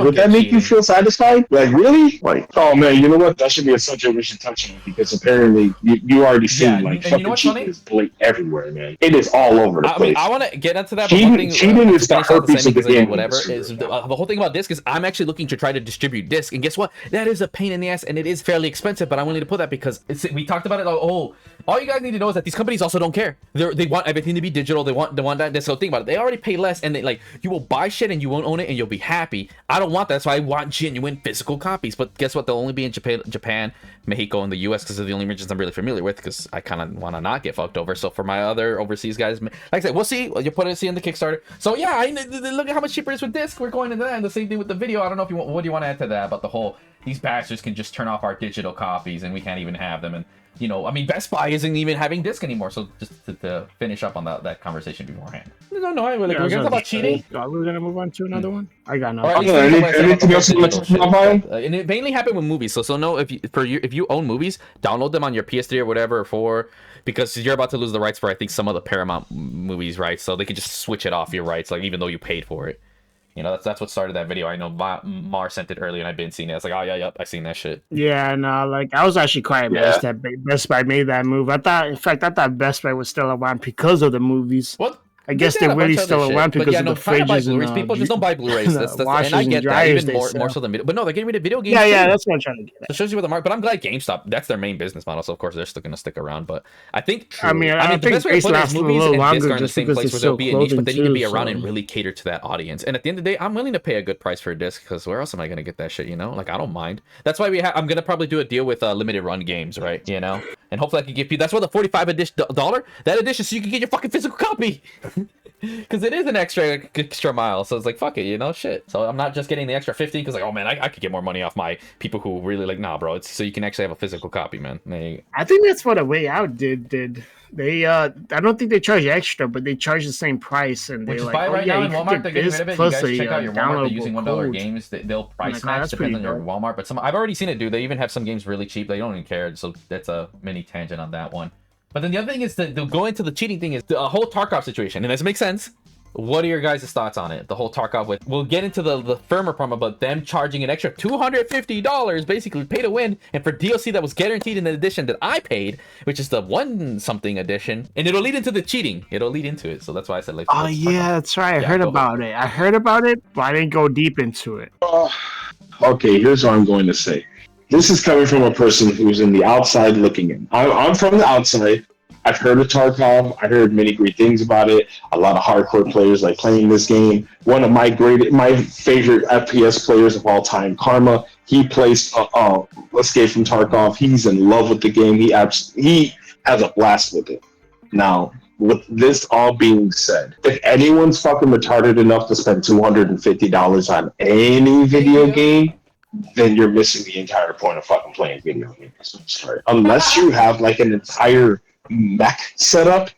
would that make you cheating. feel satisfied? Like really? Like, oh man, you know what? That should be a subject we should touch on because apparently you already seen like fucking cheating is blatant everywhere, man. It is all over the place. I want to get into that. Cheating is the herpes of the game. Whatever is the whole thing about disc is I'm actually looking to try to distribute disc, and guess what? That is a pain in the ass, and it is fairly expensive. But I'm willing to put that because we talked about it. Like, all you guys need to know is that these companies also don't care. They want everything to be digital. They want that disc. So think about it. They already pay less, and you will buy shit and you won't own it, and you'll be happy. I don't want that, so I want genuine physical copies. But guess what? They'll only be in Japan, Mexico, and the US because they're the only regions I'm really familiar with because I kind of want to not get fucked over. So for my other overseas guys, like I said, we'll see. You'll put it in the Kickstarter. So yeah, look at how much cheaper it is with disc. We're going into that, and the same thing with the video. I don't know if what do you want to add to that about the whole these bastards can just turn off our digital copies and we can't even have them. And I mean, Best Buy isn't even having disc anymore. So just to finish up on that conversation beforehand. We're gonna talk about cheating. We're gonna move on to another one. I got Or nothing. anything else you want to talk about? And it mainly happened with movies. So no, if you own movies, download them on your PS3 or whatever, or 4, because you're about to lose the rights for I think some of the Paramount movies, right? So they can just switch it off your rights, like even though you paid for it. That's what started that video. I know Mar sent it earlier and I've been seeing it. It's like, oh yeah, yep, I seen that shit. Yeah, no, like I was actually quite amazed that Best Buy made that move. I thought Best Buy was still around because of the movies. What? I guess they're really still around because of the fridges and people just don't buy Blu-rays. That's and I get that even more so than video. But no, they're getting rid of video games. Yeah, that's what I'm trying to get at. So it shows you what the market. But I'm glad GameStop. That's their main business model. So of course they're still going to stick around. But I think I mean, the best way to put it is movies and disc are in the same place where they'll be a niche, but they need to be around and really cater to that audience. And at the end of the day, I'm willing to pay a good price for a disc because where else am I going to get that shit? Like I don't mind. That's why I'm going to probably do a deal with limited run games, right? And hopefully I can give you. That's why the $45 that edition, so you can get your fucking physical copy. Because it is an extra mile, so it's like fuck it, shit. So I'm not just getting the extra 50 because like, oh man, I could get more money off my people who really like, nah, bro. It's so you can actually have a physical copy, man. I think that's what A Way Out did. They I don't think they charge extra, but they charge the same price, and they like, right now in Walmart, they're getting rid of it. You guys check out your Walmart. They're using $1 games. They'll price match depends on your Walmart. But I've already seen it do. They even have some games really cheap. They don't even care. So that's a mini tangent on that one. But then the other thing is to go into the cheating thing is the whole Tarkov situation, and this makes sense. What are your guys' thoughts on it? The whole Tarkov we'll get into the firmer promo, but them charging an extra $250, basically pay to win, and for DLC that was guaranteed in the edition that I paid, which is the 1-something edition, and it'll lead into the cheating. It'll lead into it, so that's why I said like. Oh yeah, that's right. I heard about it, but I didn't go deep into it. Okay, here's what I'm going to say. This is coming from a person who's in the outside looking in. I'm from the outside. I've heard of Tarkov. I heard many great things about it. A lot of hardcore players like playing this game. One of my favorite FPS players of all time, Karma. He plays Escape from Tarkov. He's in love with the game. He has a blast with it. Now, with this all being said, if anyone's fucking retarded enough to spend $250 on any video game, then you're missing the entire point of fucking playing video games. I'm sorry. Unless you have like an entire mech setup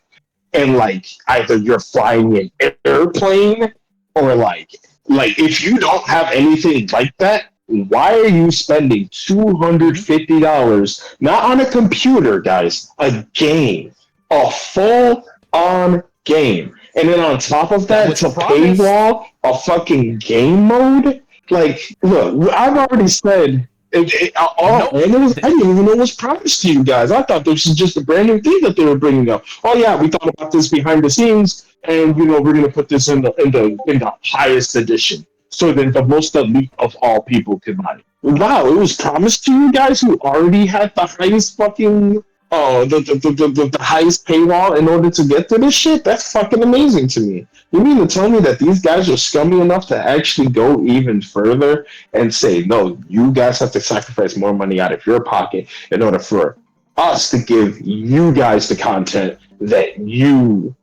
and like either you're flying an airplane or like if you don't have anything like that, why are you spending $250 not on a computer, guys, a game, a full-on game, and then on top of that it's a paywall, a fucking game mode? Like, look, I've already said I didn't even know it was promised to you guys. I thought this was just a brand new thing that they were bringing up. Oh yeah, we thought about this behind the scenes, and we're gonna put this in the highest edition, so that the most elite of all people could buy it. Wow, it was promised to you guys who already had the highest fucking the highest paywall in order to get to this shit? That's fucking amazing to me. You mean to tell me that these guys are scummy enough to actually go even further and say, no, you guys have to sacrifice more money out of your pocket in order for us to give you guys the content that you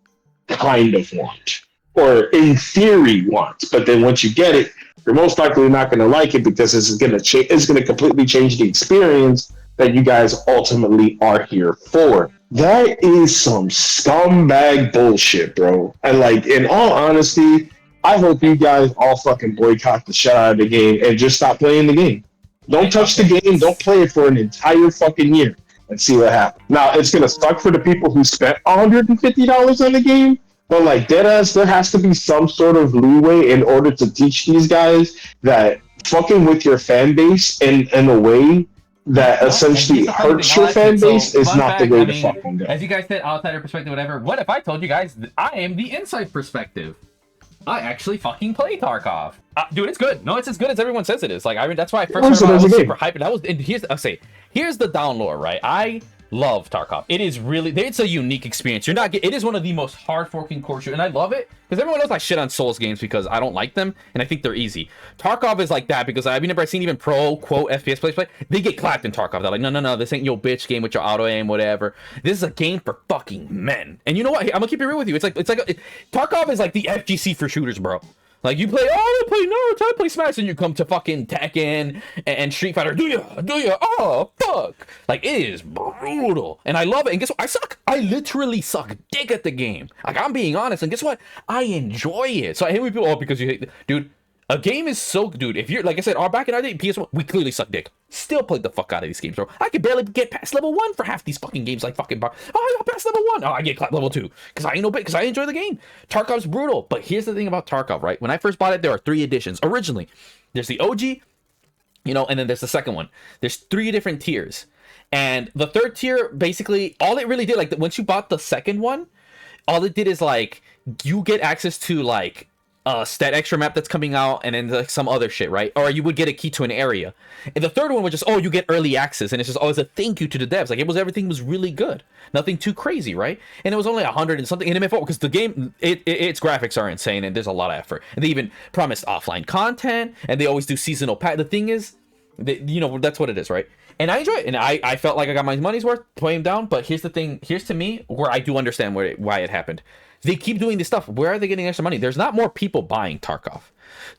kind of want, or in theory want, but then once you get it, you're most likely not going to like it because it's going to completely change the experience that you guys ultimately are here for. That is some scumbag bullshit, bro. And like, in all honesty, I hope you guys all fucking boycott the shit out of the game and just stop playing the game. Don't touch the game. Don't play it for an entire fucking year and see what happens. Now, it's going to suck for the people who spent $150 on the game, but like, deadass, there has to be some sort of leeway in order to teach these guys that fucking with your fan base in a way that essentially hurts your fan base is not the way to fucking go. As you guys said, outsider perspective, whatever. What if I told you guys that I am the inside perspective? I actually fucking play Tarkov. Dude, it's good. No, it's as good as everyone says it is. Like, I mean, that's why I first heard I was super hyped. That was, and here's the down low, right? I love Tarkov. It is really, it's a unique experience. It is one of the most hard forking core shooters, and I love it because everyone knows I shit on Souls games because I don't like them and I think they're easy. Tarkov is like that because I've never seen even pro quote FPS players play. They get clapped in Tarkov. They're like, no, this ain't your bitch game with your auto aim, whatever. This is a game for fucking men. And you know what? I'm gonna keep it real with you. Tarkov is like the FGC for shooters, bro. Like, you play, I play Naruto, I play Smash, and you come to fucking Tekken and Street Fighter. Do ya? Oh, fuck. Like, it is brutal. And I love it. And guess what? I suck. I literally suck dick at the game. Like, I'm being honest. And guess what? I enjoy it. So I hate when people, because you hate, dude, a game is so, dude, if you're, like I said, back in our day, PS1, we clearly suck dick. Still played the fuck out of these games, bro. I could barely get past level 1 for half these fucking games, like fucking bar. Oh, I got past level 1. Oh, I get clapped level 2. Because I ain't no bit, because I enjoy the game. Tarkov's brutal. But here's the thing about Tarkov, right? When I first bought it, there are 3 editions. Originally, there's the OG, you know, and then there's the second one. There's 3 different tiers. And the third tier, basically, all it really did, like, once you bought the second one, all it did is, like, you get access to, like, stat extra map that's coming out, and then like some other shit, right? Or you would get a key to an area. And the third one was just, oh, you get early access, and it's just always a thank you to the devs. Like, everything was really good, nothing too crazy, right? And it was only 100 and something in MFO because the game, its graphics are insane, and there's a lot of effort. And they even promised offline content, and they always do seasonal pack. The thing is, you know, that's what it is, right? And I enjoy it, and I felt like I got my money's worth playing down. But here's the thing, here's to me where I do understand why it happened. They keep doing this stuff. Where are they getting extra money? There's not more people buying Tarkov.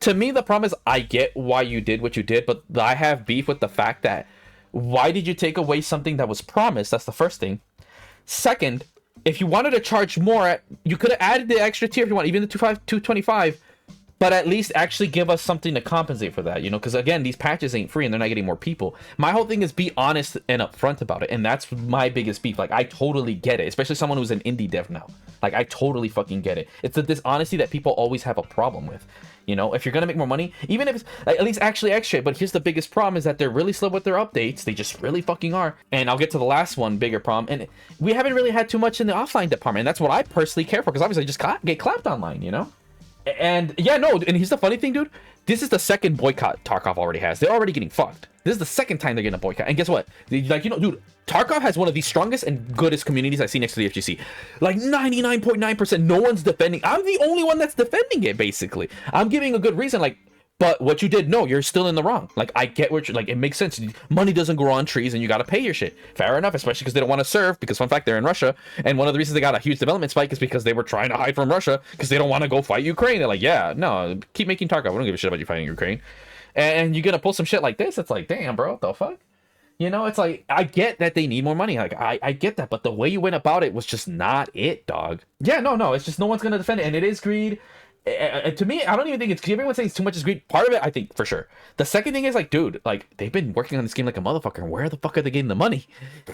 To me, the problem is I get why you did what you did, but I have beef with the fact that why did you take away something that was promised? That's the first thing. Second, if you wanted to charge more, you could have added the extra tier if you want, even the 225, but at least actually give us something to compensate for that, you know, because again, these patches ain't free and they're not getting more people. My whole thing is be honest and upfront about it, and that's my biggest beef. Like, I totally get it, especially someone who's an indie dev now. Like, I totally fucking get it. It's the dishonesty that people always have a problem with. You know, if you're gonna make more money, even if it's like, at least actually extra. But here's the biggest problem is that they're really slow with their updates. They just really fucking are. And I'll get to the last one, bigger problem. And we haven't really had too much in the offline department. And that's what I personally care for, because obviously I just get clapped online, you know? And yeah, no, and here's the funny thing, dude. This is the second boycott Tarkov already has. They're already getting fucked. This is the second time they're getting a boycott. And guess what? Like, you know, dude, Tarkov has one of the strongest and goodest communities I see next to the FGC. Like 99.9%, no one's defending. I'm the only one that's defending it, basically. I'm giving a good reason, like, but what you did, no, you're still in the wrong. Like, I get what you're, like, it makes sense. Money doesn't grow on trees, and you got to pay your shit. Fair enough, especially because they don't want to serve, because fun fact, they're in Russia. And one of the reasons they got a huge development spike is because they were trying to hide from Russia, because they don't want to go fight Ukraine. They're like, yeah, no, keep making Tarkov. We don't give a shit about you fighting Ukraine. And you're going to pull some shit like this. It's like, damn, bro, what the fuck? You know, it's like, I get that they need more money. Like, I get that. But the way you went about it was just not it, dog. Yeah, no, it's just no one's going to defend it. And it is greed. To me, I don't even think it's, everyone's saying it's too much is greed. Part of it, I think, for sure. The second thing is, like, dude, like, they've been working on this game like a motherfucker. Where the fuck are they getting the money?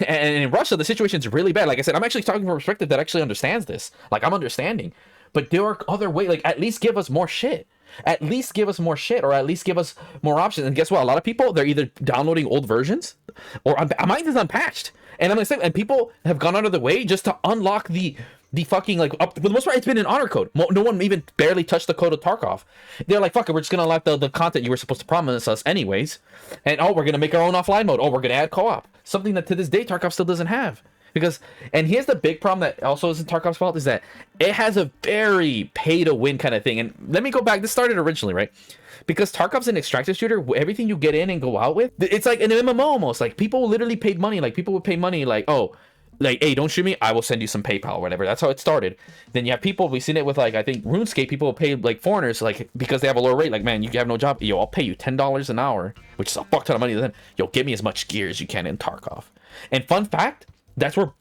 And in Russia, the situation's really bad. Like I said, I'm actually talking from a perspective that actually understands this. Like, I'm understanding. But there are other ways. Like, at least give us more shit. At least give us more shit, or at least give us more options. And guess what? A lot of people, they're either downloading old versions, or mine is unpatched. And I'm gonna say, and people have gone out of the way just to unlock the fucking, like, up, for the most part, it's been in honor code. No one even barely touched the code of Tarkov. They're like, fuck it, we're just gonna unlock the content you were supposed to promise us anyways. And oh, we're gonna make our own offline mode. Oh, we're gonna add co-op. Something that to this day Tarkov still doesn't have. Because, and here's the big problem that also isn't Tarkov's fault, is that it has a very pay to win kind of thing. And let me go back. This started originally, right? Because Tarkov's an extractive shooter, everything you get in and go out with, it's like an MMO almost. Like, people literally paid money. Like, people would pay money, like, oh, like, hey, don't shoot me, I will send you some PayPal or whatever. That's how it started. Then you have people, we've seen it with, like, I think RuneScape, people will pay, like, foreigners, like, because they have a lower rate. Like, man, you have no job, yo, I'll pay you $10 an hour, which is a fuck ton of money. Then, yo, give me as much gear as you can in Tarkov. And fun fact, that's where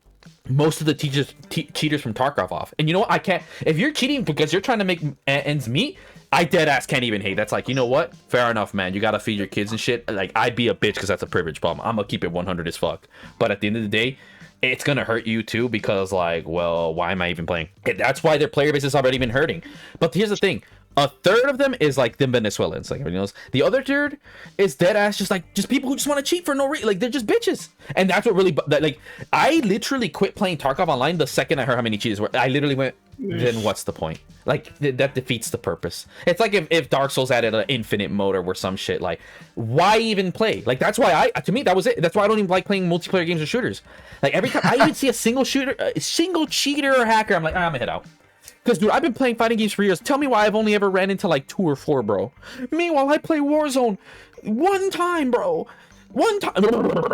most of the cheaters from Tarkov off. And you know what? I can't, if you're cheating because you're trying to make ends meet, I dead ass can't even hate. That's like, you know what? Fair enough, man. You gotta feed your kids and shit. Like, I'd be a bitch because that's a privilege problem. I'm gonna keep it 100 as fuck. But at the end of the day, it's gonna hurt you too, because like, well, why am I even playing? And that's why their player base has already been hurting. But here's the thing. A third of them is like the Venezuelans, like everybody knows. The other third is dead ass just people who just want to cheat for no reason. Like, they're just bitches. And that's what really, like, I literally quit playing Tarkov online the second I heard how many cheaters were. I literally went, then what's the point? Like, that defeats the purpose. It's like if Dark Souls added an infinite mode or some shit. Like, why even play? Like, that's why to me, that was it. That's why I don't even like playing multiplayer games or shooters. Like, every time I even see a single cheater or hacker, I'm like, I'm gonna head out. Because, dude, I've been playing fighting games for years. Tell me why I've only ever ran into, like, 2 or 4, bro. Meanwhile, I play Warzone one time, bro. One time.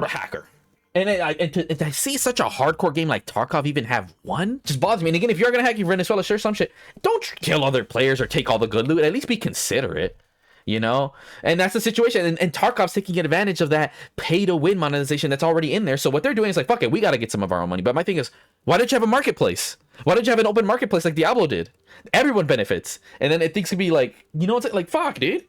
Hacker. And I see such a hardcore game like Tarkov even have one, just bothers me. And again, if you're going to hack your Venezuela, share some shit. Don't kill other players or take all the good loot. At least be considerate. You know, and that's the situation, and Tarkov's taking advantage of that pay-to-win monetization that's already in there. So what they're doing is like, fuck it, we got to get some of our own money. But my thing is, why don't you have a marketplace? Why don't you have an open marketplace like Diablo did? Everyone benefits, and then things could be like, you know, it's like fuck, dude.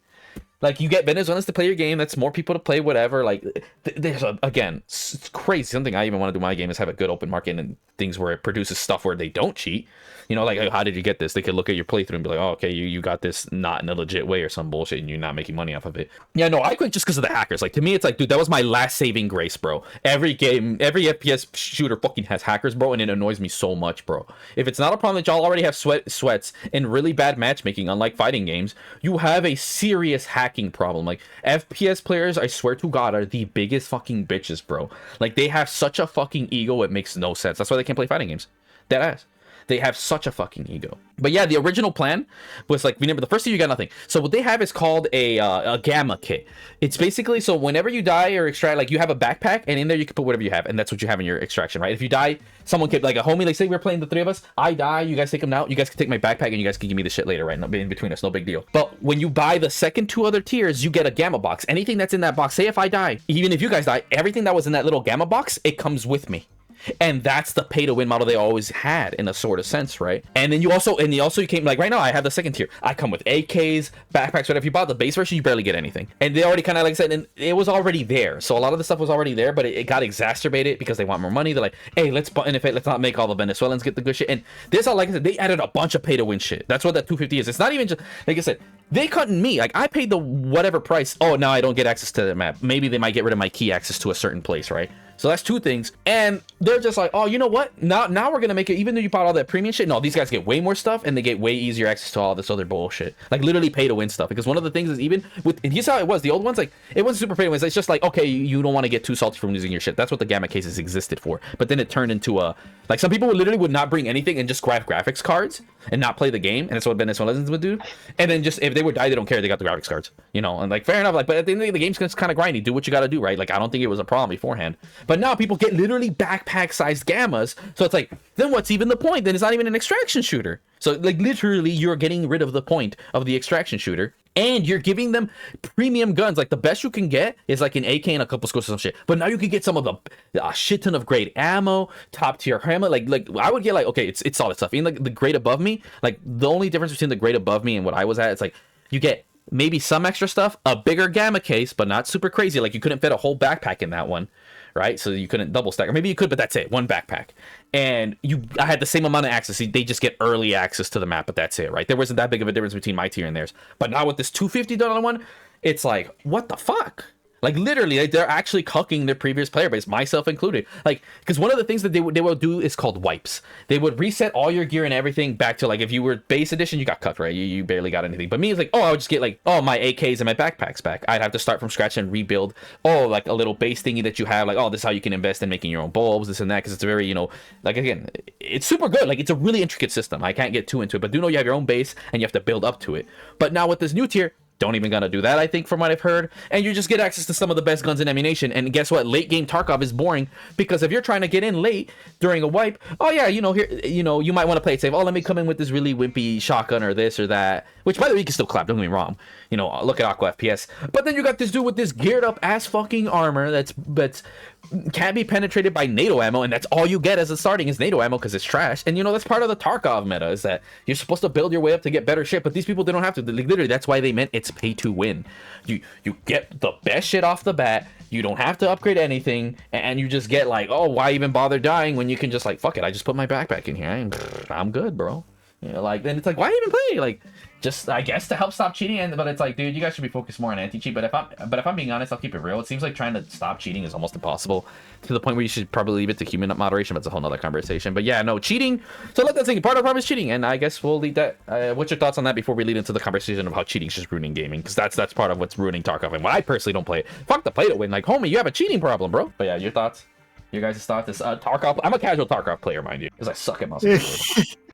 Like, you get Venezuelans to play your game, that's more people to play, whatever. Like, there's again, it's crazy. Something I even want to do in my game is have a good open market and things where it produces stuff where they don't cheat. You know, like, how did you get this? They could look at your playthrough and be like, oh, okay, you got this not in a legit way or some bullshit, and you're not making money off of it. Yeah, no, I quit just because of the hackers. Like, to me, it's like, dude, that was my last saving grace, bro. Every game, every FPS shooter fucking has hackers, bro, and it annoys me so much, bro. If it's not a problem that y'all already have sweats and really bad matchmaking, unlike fighting games, you have a serious hacking problem. Like, FPS players, I swear to God, are the biggest fucking bitches, bro. Like, they have such a fucking ego, it makes no sense. That's why they can't play fighting games. Dead ass. They have such a fucking ego. But yeah, the original plan was like, remember, the first year you got nothing. So what they have is called a gamma kit. It's basically, so whenever you die or extract, like, you have a backpack, and in there you can put whatever you have, and that's what you have in your extraction, right? If you die, someone can, like a homie, like say we're playing the 3 of us, I die, you guys take them out, you guys can take my backpack, and you guys can give me the shit later, right? In between us, no big deal. But when you buy the second 2 other tiers, you get a gamma box. Anything that's in that box, say if I die, even if you guys die, everything that was in that little gamma box, it comes with me. And that's the pay to win model they always had, in a sort of sense, right? And then you came, like, right now I have the second tier. I come with AKs, backpacks, whatever. If you bought the base version, you barely get anything. And they already kind of, like I said, and it was already there. So a lot of the stuff was already there, but it got exacerbated because they want more money. They're like, hey, let's not make all the Venezuelans get the good shit. And this, like I said, they added a bunch of pay to win shit. That's what that 250 is. It's not even just, like I said, they couldn't me. Like, I paid the whatever price. Oh, now I don't get access to the map. Maybe they might get rid of my key access to a certain place, right? So that's 2 things. And they're just like, oh, you know what? Now we're going to make it, even though you bought all that premium shit, no, these guys get way more stuff, and they get way easier access to all this other bullshit. Like, literally pay to win stuff. Because one of the things is, even with, and here's how it was, the old ones, like, it wasn't super pay to win. It's just like, okay, you don't want to get too salty from losing your shit. That's what the gamma cases existed for. But then it turned into a, like, some people would not bring anything and just grab graphics cards and not play the game. And that's what Venezuelans would do. And then just, if they would die, they don't care. They got the graphics cards, you know, and like, fair enough. Like, but at the end of the day, the game's kind of grindy. Do what you got to do, right? Like, I don't think it was a problem beforehand. But now people get literally backpack sized gammas. So it's like, then what's even the point? Then it's not even an extraction shooter. So, like, literally you're getting rid of the point of the extraction shooter, and you're giving them premium guns. Like, the best you can get is like an AK and a couple scopes or some shit. But now you can get some of the shit ton of great ammo, top tier ammo. Like I would get, like, okay, it's solid stuff. Even like the grade above me, like, the only difference between the grade above me and what I was at, it's like, you get maybe some extra stuff, a bigger gamma case, but not super crazy. Like, you couldn't fit a whole backpack in that one, right? So you couldn't double stack, or maybe you could, but that's it, one backpack. And I had the same amount of access. They just get early access to the map, but that's it, right? There wasn't that big of a difference between my tier and theirs. But now with this $250 one, it's like, what the fuck? Like literally, like, they're actually cucking their previous player base, myself included. Like, because one of the things that they will do is called wipes. They would reset all your gear and everything back to, like, if you were base edition, you got cucked, right? You barely got anything. But me, it's like, oh, I would just get like, oh, my AKs and my backpacks back. I'd have to start from scratch and rebuild. Oh, like a little base thingy that you have, like, oh, this is how you can invest in making your own bulbs, this and that, because it's a very, you know, like, again, it's super good. Like, it's a really intricate system. I can't get too into it, but do know you have your own base and you have to build up to it. But now with this new tier, don't even gonna do that, I think, from what I've heard, and you just get access to some of the best guns and ammunition. And guess what? Late game Tarkov is boring, because if you're trying to get in late during a wipe, oh yeah, you know, here, you know, you might want to play it safe. Oh, let me come in with this really wimpy shotgun or this or that, which, by the way, you can still clap, don't get me wrong, you know, look at Aqua FPS. But then you got this dude with this geared up ass fucking armor that's can't be penetrated by NATO ammo, and that's all you get as a starting is NATO ammo, because it's trash. And you know, that's part of the Tarkov meta, is that you're supposed to build your way up to get better shit, but these people, they don't have to. Literally, that's why they meant it's pay to win. You get the best shit off the bat, you don't have to upgrade anything, and you just get like, oh, why even bother dying when you can just like, fuck it, I just put my backpack in here, I'm good, bro. You know, like, then it's like, why even play? Like, just, I guess, to help stop cheating. But it's like, dude, you guys should be focused more on anti-cheat. But if I'm being honest, I'll keep it real. It seems like trying to stop cheating is almost impossible, to the point where you should probably leave it to human moderation. But it's a whole nother conversation. But yeah, no, cheating. So let that think. Part of the problem is cheating, and I guess we'll lead that. What's your thoughts on that before we lead into the conversation of how cheating is just ruining gaming? Because that's part of what's ruining Tarkov. And why I personally don't play it. Fuck the play to win. Like, homie, you have a cheating problem, bro. But yeah, your thoughts. Your guys' thoughts is Tarkov. I'm a casual Tarkov player, mind you, because I suck at mouse.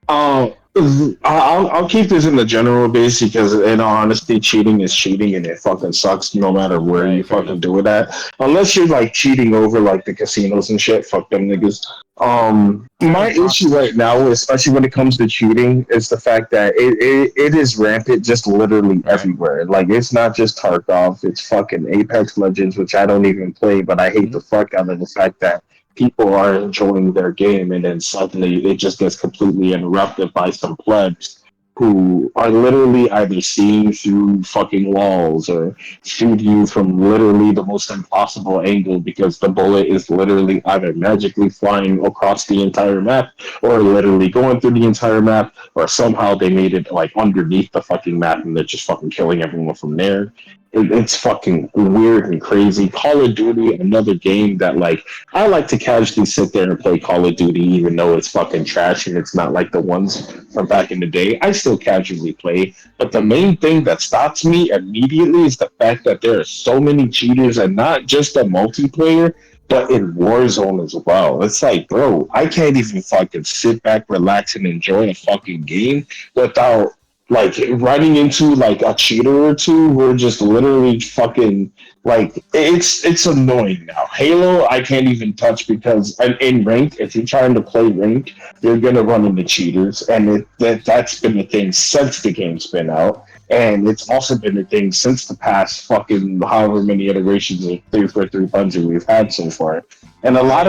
I'll keep this in the general base, because in all honesty, cheating is cheating, and it fucking sucks no matter where you fucking do it at. Unless you're like cheating over like the casinos and shit, fuck them niggas. My issue right now, especially when it comes to cheating, is the fact that it is rampant just literally everywhere. Like, it's not just Tarkov, it's fucking Apex Legends, which I don't even play, but I hate the fuck out of the fact that people are enjoying their game, and then suddenly it just gets completely interrupted by some plebs who are literally either seeing through fucking walls or shoot you from literally the most impossible angle, because the bullet is literally either magically flying across the entire map, or literally going through the entire map, or somehow they made it like underneath the fucking map and they're just fucking killing everyone from there. It's fucking weird and crazy. Call of Duty, another game that, like, I like to casually sit there and play Call of Duty, even though it's fucking trash and it's not like the ones from back in the day. I still casually play, but the main thing that stops me immediately is the fact that there are so many cheaters, and not just the multiplayer, but in Warzone as well. It's like, bro, I can't even fucking sit back, relax, and enjoy a fucking game without like running into like a cheater or two who are just literally fucking like, it's annoying now. Halo I can't even touch, because in ranked, if you're trying to play ranked, you're gonna run into cheaters, and that's been a thing since the game's been out. And it's also been a thing since the past fucking however many iterations of 343 we've had so far. And a lot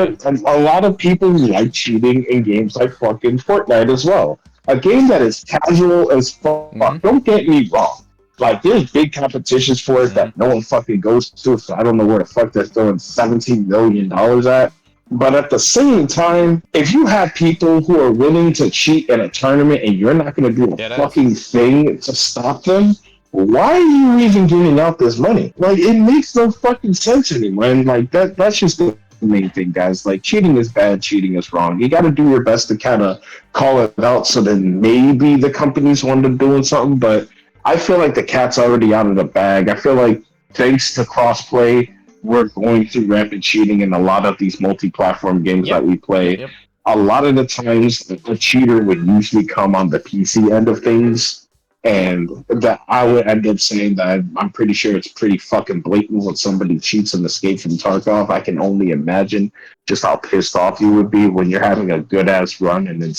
of people like cheating in games like fucking Fortnite as well. A game that is casual as fuck. Don't get me wrong. Like, there's big competitions for it that no one fucking goes to, so I don't know where the fuck they're throwing $17 million at. But at the same time, if you have people who are willing to cheat in a tournament and you're not going to do a fucking thing to stop them, why are you even giving out this money? Like, it makes no fucking sense anymore. And like, that's just the main thing, guys. Like, cheating is bad, cheating is wrong. You got to do your best to kind of call it out, so then maybe the companies want to doing something. But I feel like the cat's already out of the bag. I feel like, thanks to crossplay, we're going through rampant cheating in a lot of these multi-platform games that we play. A lot of the times, the cheater would usually come on the PC end of things, and that I would end up saying that I'm pretty sure it's pretty fucking blatant when somebody cheats and escapes from Tarkov. I can only imagine just how pissed off you would be when you're having a good ass run, and then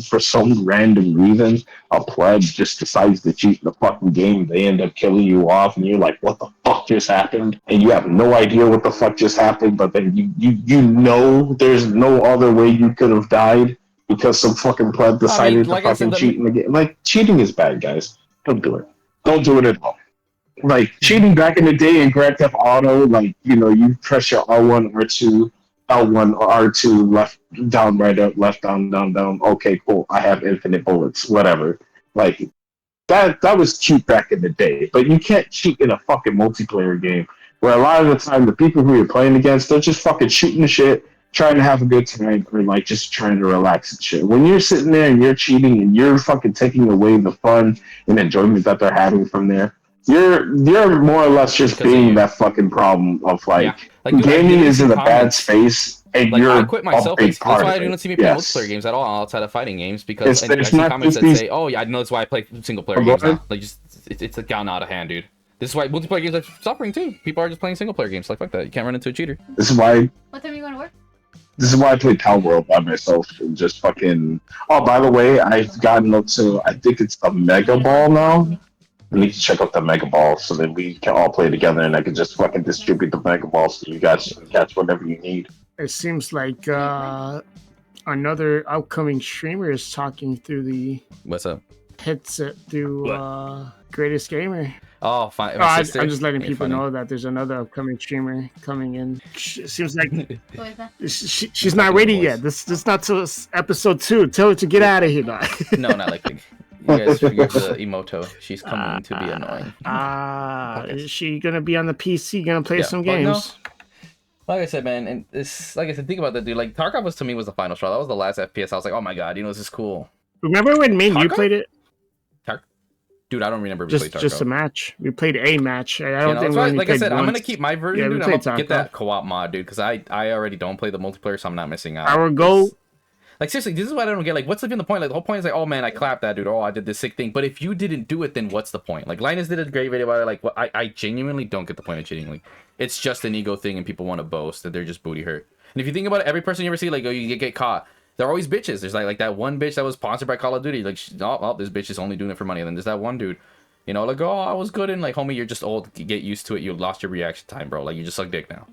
for some random reason a pleb just decides to cheat the fucking game. They end up killing you off, and you're like, what the fuck just happened? And you have no idea what the fuck just happened, but then you know there's no other way you could have died, because some fucking pleb decided to fucking cheat in the game. Like, cheating is bad, guys. Don't do it. Don't do it at all. Like, cheating back in the day in Grand Theft Auto, like, you know, you press your R1, R2, L1, or R2, left, down, right, up, left, down, down, down. Okay, cool. I have infinite bullets. Whatever. Like, that was cute back in the day. But you can't cheat in a fucking multiplayer game Where a lot of the time, the people who you're playing against, they're just fucking shooting the shit, trying to have a good time, or like just trying to relax and shit. When you're sitting there and you're cheating and you're fucking taking away the fun and enjoyment that they're having from there, you're more or less just being that fucking problem of like gaming is in a bad space and like, you're I quit myself. That's why you don't see me play Yes. multiplayer games at all outside of fighting games because It's I see not comments just that these- say, "Oh yeah, I know that's why I play single player Go games ahead. now." Like just it's gotten out of hand, dude. This is why multiplayer games are suffering too. People are just playing single player games like fuck that. You can't run into a cheater. This is why What time are you going to work? This is why I play Pal World by myself and just fucking. Oh, by the way, I've gotten up to I think it's a Mega Ball now. I need to check out the Mega Ball so that we can all play together and I can just fucking distribute the Mega Ball so you guys can catch whatever you need. It seems like another upcoming streamer is talking through the What's up? headset through Greatest Gamer. Oh, fine. I'm just letting people know that there's another upcoming streamer coming in. It seems like What is that? she's not ready yet. This not till episode 2. Tell her to get out of here now. No, not like you guys figured the emoto. She's coming to be annoying. Is she gonna be on the PC? Gonna play some but no. games? Like I said, man, and it's like I said, think about that, dude. Like Tarkov was to me was the final straw. That was the last FPS. I was like, oh my god, this is cool. Remember when me and you Tarkov? played it? Dude, I don't remember we played Tarkov. Just a match. We played a match. I don't think that's we why, only like I played said, I'm once. gonna keep my version, Yeah, we dude. I'm played gonna get Tarkov. that co-op mod, dude, because I already don't play the multiplayer, so I'm not missing out. Our goal. Like seriously, this is what I don't get. Like, what's even the point? Like the whole point is like, oh man, I clapped that dude. Oh, I did this sick thing. But if you didn't do it, then what's the point? Like Linus did a great video about it. Like, what I genuinely don't get the point of cheating. Like, it's just an ego thing, and people want to boast that they're just booty hurt. And if you think about it, every person you ever see, like, oh, you get caught. They're always bitches. There's like that one bitch that was sponsored by Call of Duty. Like, oh, this bitch is only doing it for money. And then there's that one dude. Like, oh, I was good, and like, homie, you're just old. Get used to it. You lost your reaction time, bro. Like, you just suck dick now.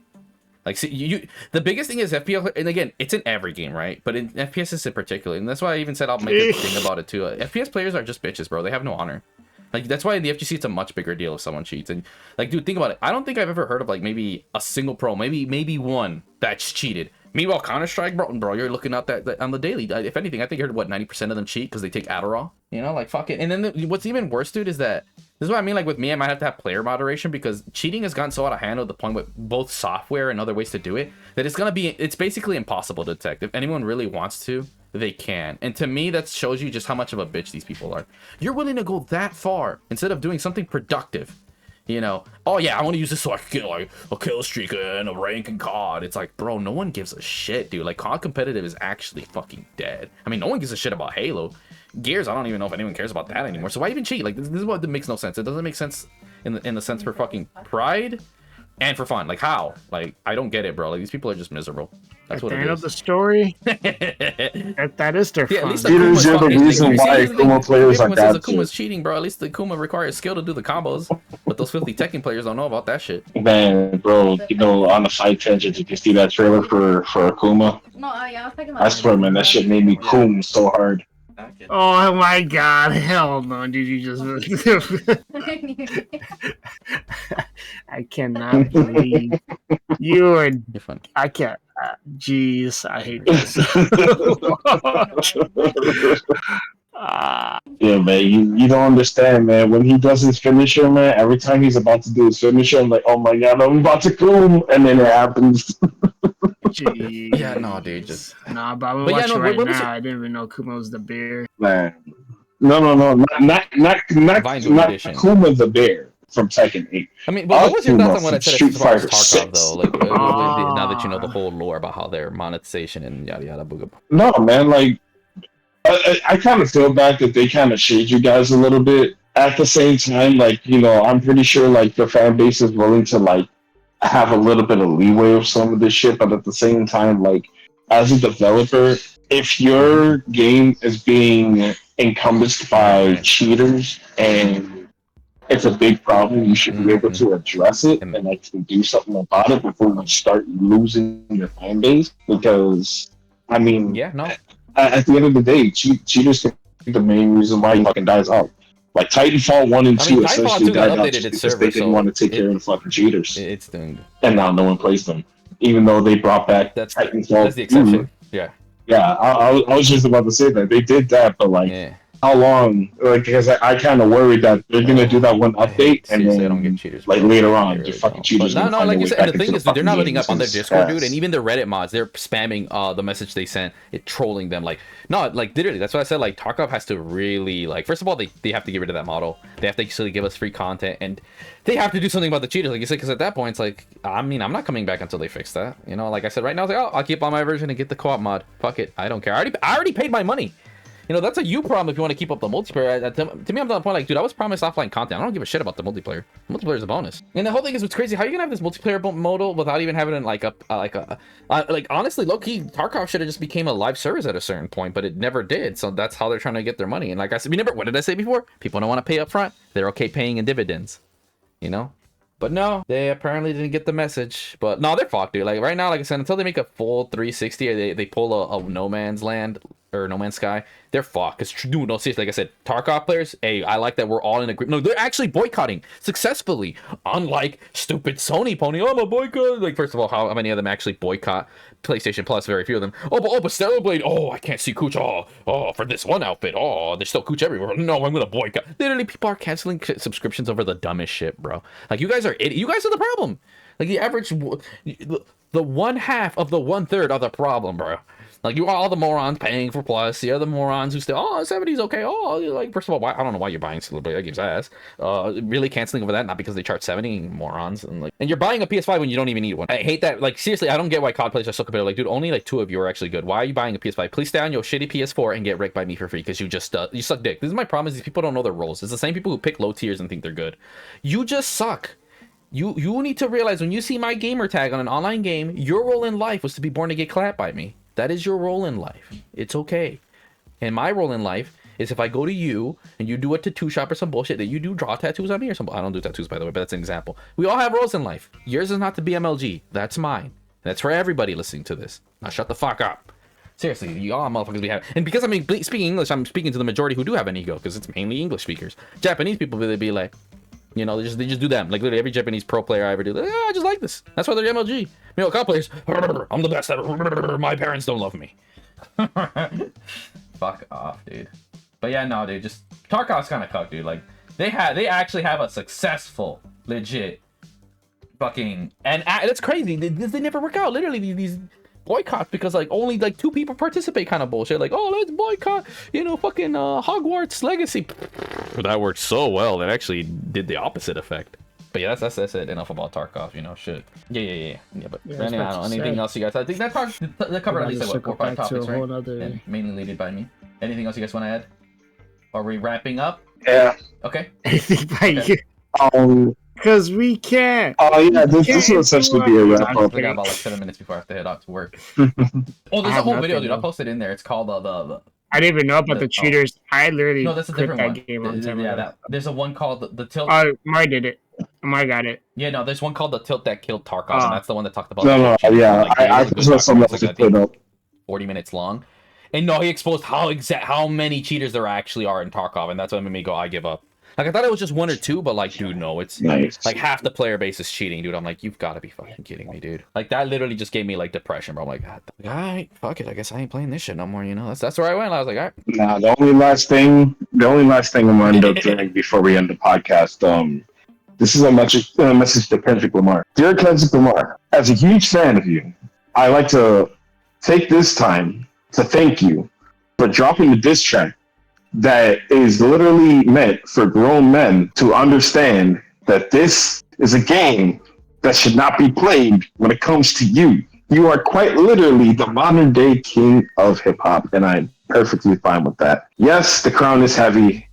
Like, see, the biggest thing is FPS, and again, it's in every game, right? But in FPS in particular, and that's why I even said I'll make a thing about it too. FPS players are just bitches, bro. They have no honor. Like, that's why in the FGC it's a much bigger deal if someone cheats. And like, dude, think about it. I don't think I've ever heard of like maybe a single pro, maybe one that's cheated. Meanwhile, Counter-Strike, bro, you're looking at that on the daily. If anything, I think I heard, 90% of them cheat because they take Adderall. Like, fuck it. And then what's even worse, dude, is that, this is what I mean, like, with me, I might have to have player moderation because cheating has gotten so out of hand to the point with both software and other ways to do it that it's basically impossible to detect. If anyone really wants to, they can. And to me, that shows you just how much of a bitch these people are. You're willing to go that far instead of doing something productive. Oh yeah, I want to use this so I can get like a kill streak and a rank in COD. It's like, bro, no one gives a shit, dude. Like, COD competitive is actually fucking dead. I mean, no one gives a shit about Halo. Gears, I don't even know if anyone cares about that anymore. So why even cheat? Like, this is what makes no sense. It doesn't make sense in the sense for fucking pride and for fun. Like, how? Like, I don't get it, bro. Like, these people are just miserable. That's what it End is. of the story. that is their Yeah, at fun. least the Cheaters Akuma's are the fucking- reason like, why seriously, Akuma players are everyone says bad Akuma's too. cheating, bro. At least the Akuma requires skill to do the combos, but those filthy Tekken players don't know about that shit. Man, bro, on the side tangent, did you see that trailer for Akuma? No, yeah, I was talking about. I swear, man, that shit made me coom so hard. Oh my god, hell no, dude, you just... I cannot believe you are... You're fun. I can't... Jeez, I hate this. Yeah, man, you don't understand, man. When he does his finisher, man, every time he's about to do his finisher, I'm like, oh my god, I'm about to coom, and then it happens. Jeez. Yeah, no, dude, just... Nah, but I'm But yeah, watching no, right what was now. it- I didn't even know Kuma was the bear. Man, no, not Vinewood edition. Akuma the bear from Tekken 8. I mean, but what was your Akuma thoughts on what I from said Street as far as Fighter Tarkov, 6. though? Like, now that you know the whole lore about how their monetization and yada yada booga. No, man, like, I kind of feel bad that they kind of shade you guys a little bit. At the same time, like, I'm pretty sure, like, the fan base is willing to, like, have a little bit of leeway with some of this shit, but at the same time, like, as a developer, if your game is being encompassed by cheaters and it's a big problem, you should be able to address it and actually do something about it before you start losing your fan base. Because, I mean, Yeah, no. at the end of the day, cheaters can be the main reason why he fucking dies out. Like, Titanfall 1 and 2 I mean, Titanfall essentially 2 got died out updated just its because server, they didn't so want to take care of the fucking cheaters. It's doing. And now no one plays them. Even though they brought back That's Titanfall the exception. 2. Yeah. Yeah, I was just about to say that. They did that, but, like, Yeah. how long? Like, because I kind of worried that they're gonna do that one update, and Seriously, then I don't get cheaters, like bro. later on, They really the fucking don't. cheaters. But no, like you said, and the thing is, dude, they're not letting up on their Discord, dude, and even even the Reddit mods, they're spamming the message they sent, it trolling them. Like, no, like literally, that's what I said. Like, Tarkov has to really, like, first of all, they have to get rid of that model. They have to actually give us free content, and they have to do something about the cheaters, like you said, because at that point, it's like, I mean, I'm not coming back until they fix that. You know, like I said, right now, it's like, oh, I'll keep on my version and get the co-op mod. Fuck it, I don't care. I already paid my money. You know, that's a you problem if you want to keep up the multiplayer. To me, I'm to the point like, dude, I was promised offline content. I don't give a shit about the multiplayer. Multiplayer is a bonus. And the whole thing is, what's crazy, how you gonna have this multiplayer modal without even having like honestly, low key, Tarkov should have just became a live service at a certain point, but it never did. So that's how they're trying to get their money. And like I said, what did I say before? People don't want to pay up front. They're okay paying in dividends, you know? But no, they apparently didn't get the message. But no, they're fucked, dude. Like right now, like I said, until they make a full 360, or they pull a No Man's Land or No Man's Sky, they're fucked. Cause dude, no, seriously, like I said, Tarkov players, hey, I like that we're all in agreement. No, they're actually boycotting successfully. Unlike stupid Sony pony, I'm a boycott. Like, first of all, how many of them actually boycott PlayStation Plus? Very few of them. But Stellarblade, oh, I can't see Cooch. Oh, for this one outfit. Oh, there's still Cooch everywhere. No, I'm gonna boycott. Literally, people are canceling subscriptions over the dumbest shit, bro. Like, you guys are idiots. You guys are the problem. Like, the average, the 1/2 of the 1/3 are the problem, bro. Like, you are all the morons paying for Plus. The other morons who still, 70's okay. Oh, like, first of all, I don't know why you're buying Stellarblade. That gives ass. Really canceling over that, not because they charge 70, morons. And you're buying a PS5 when you don't even need one. I hate that. Like, seriously, I don't get why COD players are so competitive. Like, dude, only like 2 of you are actually good. Why are you buying a PS5? Please stay on your shitty PS4 and get wrecked by me for free, because you just, you suck dick. This is my problem, is these people don't know their roles. It's the same people who pick low tiers and think they're good. You just suck. You need to realize, when you see my gamer tag on an online game, your role in life was to be born to get clapped by me. That is your role in life. It's okay. And my role in life is, if I go to you and you do a tattoo shop or some bullshit, that you do draw tattoos on me or something. I don't do tattoos, by the way, but that's an example. We all have roles in life. Yours is not to be MLG. That's mine. That's for everybody listening to this. Now shut the fuck up. Seriously, you all motherfuckers be having, and because I'm speaking English, I'm speaking to the majority who do have an ego, because it's mainly English speakers. Japanese people, they be like, you know, they just do them. Like, literally every Japanese pro player I ever do, I just like this. That's why they're MLG. You know, COD players, I'm the best ever. My parents don't love me. Fuck off, dude. But yeah, no, dude, just Tarkov's kind of cucked, dude. Like, they actually have a successful, legit, fucking, and it's crazy. They never work out. Literally, these boycotts, because like only like 2 people participate kind of bullshit. Like, oh, let's boycott, you know, fucking Hogwarts Legacy. That worked so well that actually did the opposite effect. But yeah, that's it. Enough about Tarkov, you know, shit. Yeah. But Yeah, I don't know, anything else you guys? I think that covered at least like, what, 4 or 5 topics, right? And mainly leaded by me. Anything else you guys want to add? Are we wrapping up? Yeah. Okay. Because we can't. Oh yeah, this will essentially be a wrap up. We got about like 7 minutes before I have to head out to work. Oh, there's a whole video, dude. I'll post it in there. It's called the I didn't even know about the cheaters. I literally no, that's a quit different that one. game on time. Yeah, there's a one called the tilt. Oh, Mar did it. Mar got it. Yeah, no, there's one called the tilt that killed Tarkov, and that's the one that talked about. No, yeah, I saw some of it put up. 40 minutes long, and no, he exposed how many cheaters there actually are in Tarkov, and that's what made me go, I give up. Like, I thought it was just 1 or 2, but like, dude, no, it's nice. Like half the player base is cheating, dude. I'm like, you've got to be fucking kidding me, dude. Like, that literally just gave me like depression, bro. I'm like, all right, fuck it. I guess I ain't playing this shit no more. You know, that's where I went. I was like, all right. Nah, the only last thing I'm gonna end up doing before we end the podcast. This is a message to Kendrick Lamar. Dear Kendrick Lamar, as a huge fan of you, I like to take this time to thank you for dropping the diss track that is literally meant for grown men to understand that this is a game that should not be played when it comes to you. You are quite literally the modern day king of hip hop, and I'm perfectly fine with that. Yes, the crown is heavy,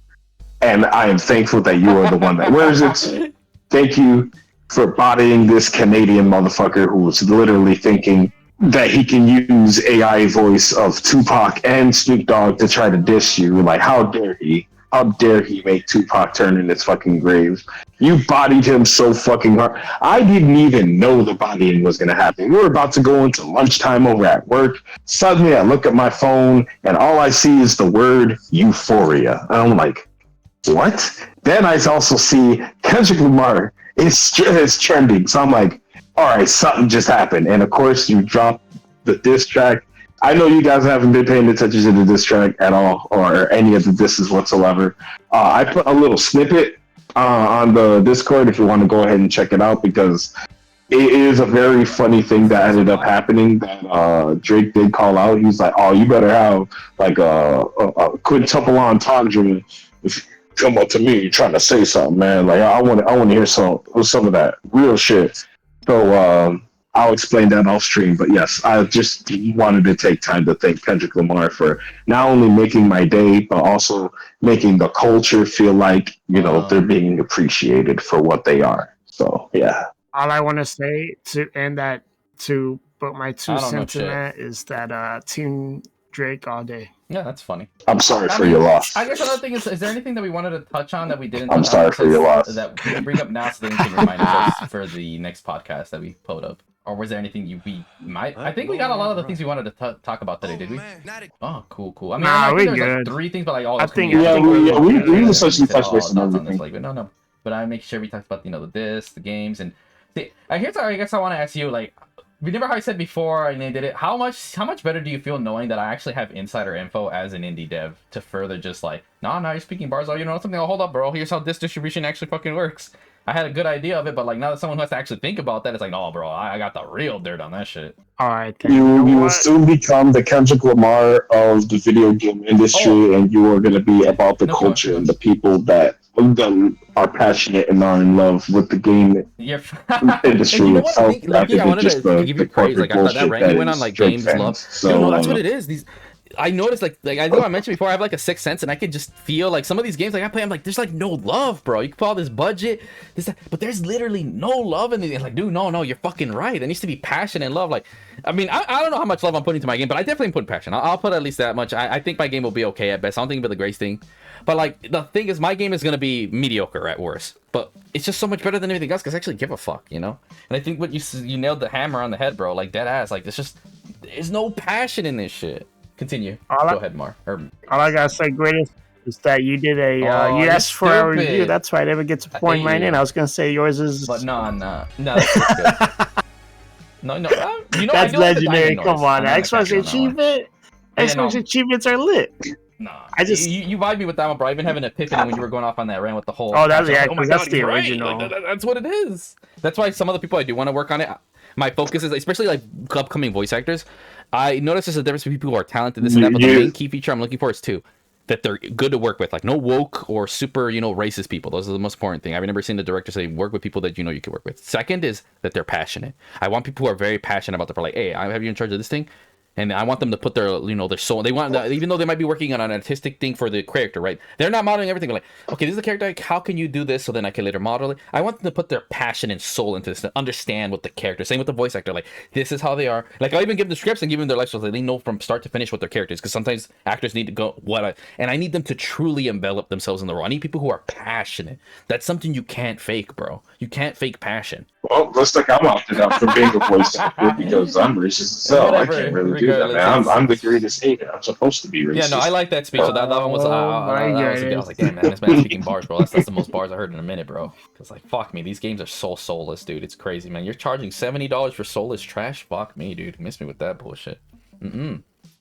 and I am thankful that you are the one that wears it. Thank you for bodying this Canadian motherfucker who was literally thinking that he can use AI voice of Tupac and Snoop Dogg to try to diss you. Like, how dare he? How dare he make Tupac turn in his fucking grave? You bodied him so fucking hard. I didn't even know the bodying was going to happen. We were about to go into lunchtime over at work. Suddenly I look at my phone and all I see is the word euphoria. And I'm like, what? Then I also see Kendrick Lamar is trending. So I'm like, all right, something just happened. And of course, you dropped the diss track I know you guys haven't been paying attention to the diss track at all, or any of the disses whatsoever. I put a little snippet on the Discord if you want to go ahead and check it out, because it is a very funny thing that ended up happening that Drake did call out. He's like, "Oh, you better have like a quintuple entendre if you come up to me trying to say something, man. Like I want to hear some of that real shit." So I'll explain that off stream. But yes, I just wanted to take time to thank Kendrick Lamar for not only making my day, but also making the culture feel like, you know, they're being appreciated for what they are. So yeah. All I want to say to end that, to put my 2 cents in that, is that Team Drake all day. Yeah, that's funny. I'm sorry for your loss. I guess another thing is there anything that we wanted to touch on that we didn't? I'm sorry for your loss. That we can bring up now so that we can remind us for the next podcast that we put up. Or was there anything we might? I think we got a lot of the things we wanted to talk about today, did we? Oh, cool. I mean, I think there's like 3 things, but like all. I think we essentially touched base on everything. But no. But I make sure we talked about the disc, the games, and here's how I guess I want to ask you, like, remember how I said before and they did it, how much better do you feel knowing that I actually have insider info as an indie dev to further just like, nah, you're speaking bars, you know something, hold up, bro, here's how this distribution actually fucking works. I had a good idea of it, but like now that someone who has to actually think about that, it's like, no, bro, I got the real dirt on that shit. All right, you will soon become the Kendrick Lamar of the video game industry, and you are going to be about the culture and the people that are passionate and are in love with the game industry itself. I wanted to give you praise. Like I thought that ranking went on like games love. So that's what it is. I noticed like I know I mentioned before, I have like a sixth sense, and I could just feel like some of these games like I play, I'm like, there's like no love, bro. You can put all this budget, but there's literally no love in these. Like, dude, no, you're fucking right. There needs to be passion and love. Like, I mean, I don't know how much love I'm putting into my game, but I definitely put passion. I'll put at least that much. I think my game will be okay at best. I don't think it'll be the greatest thing, but like the thing is, my game is gonna be mediocre at worst. But it's just so much better than everything else because I actually give a fuck, you know. And I think what you nailed the hammer on the head, bro. Like dead ass. Like there's no passion in this shit. Continue. Go ahead, Mar. All I gotta say, greatest, is that you did a you asked for a review. That's why I never get to point mine in. I was gonna say yours is. But no, that's good. no. You know, that's legendary. Come on, Xbox achievement. Xbox achievements are lit. Nah, I just you vibe me with that one, bro. I've been having an epiphany when you were going off on that rant with the whole. Oh, that's that's the original. Like, that's what it is. That's why some of the people I do want to work on it. My focus is especially like upcoming voice actors. I notice there's a difference between people who are talented, this and that, but the main key feature I'm looking for is that they're good to work with, like no woke or super, racist people. Those are the most important thing. I've never seen the director say work with people that you can work with. Second is that they're passionate. I want people who are very passionate about the like, hey, I have you in charge of this thing. And I want them to put their, their soul. They want, even though they might be working on an artistic thing for the character, right? They're not modeling everything. Like, okay, this is the character. How can you do this so then I can later model it? I want them to put their passion and soul into this, to understand what the character. Same with the voice actor. Like, this is how they are. Like, I'll even give them the scripts and give them their life so they know from start to finish what their character is. Because sometimes actors need to go and I need them to truly envelop themselves in the role. I need people who are passionate. That's something you can't fake, bro. You can't fake passion. Well, looks like I'm opted out for being a voice actor because I'm racist as hell. I can't really do that, man. I'm the greatest hater. I'm supposed to be racist. Yeah, no, I like that speech. So that one was, I was like, damn, man, this man's speaking bars, bro. That's the most bars I heard in a minute, bro. Because, like, fuck me. These games are so soulless, dude. It's crazy, man. You're charging $70 for soulless trash? Fuck me, dude. Miss me with that bullshit.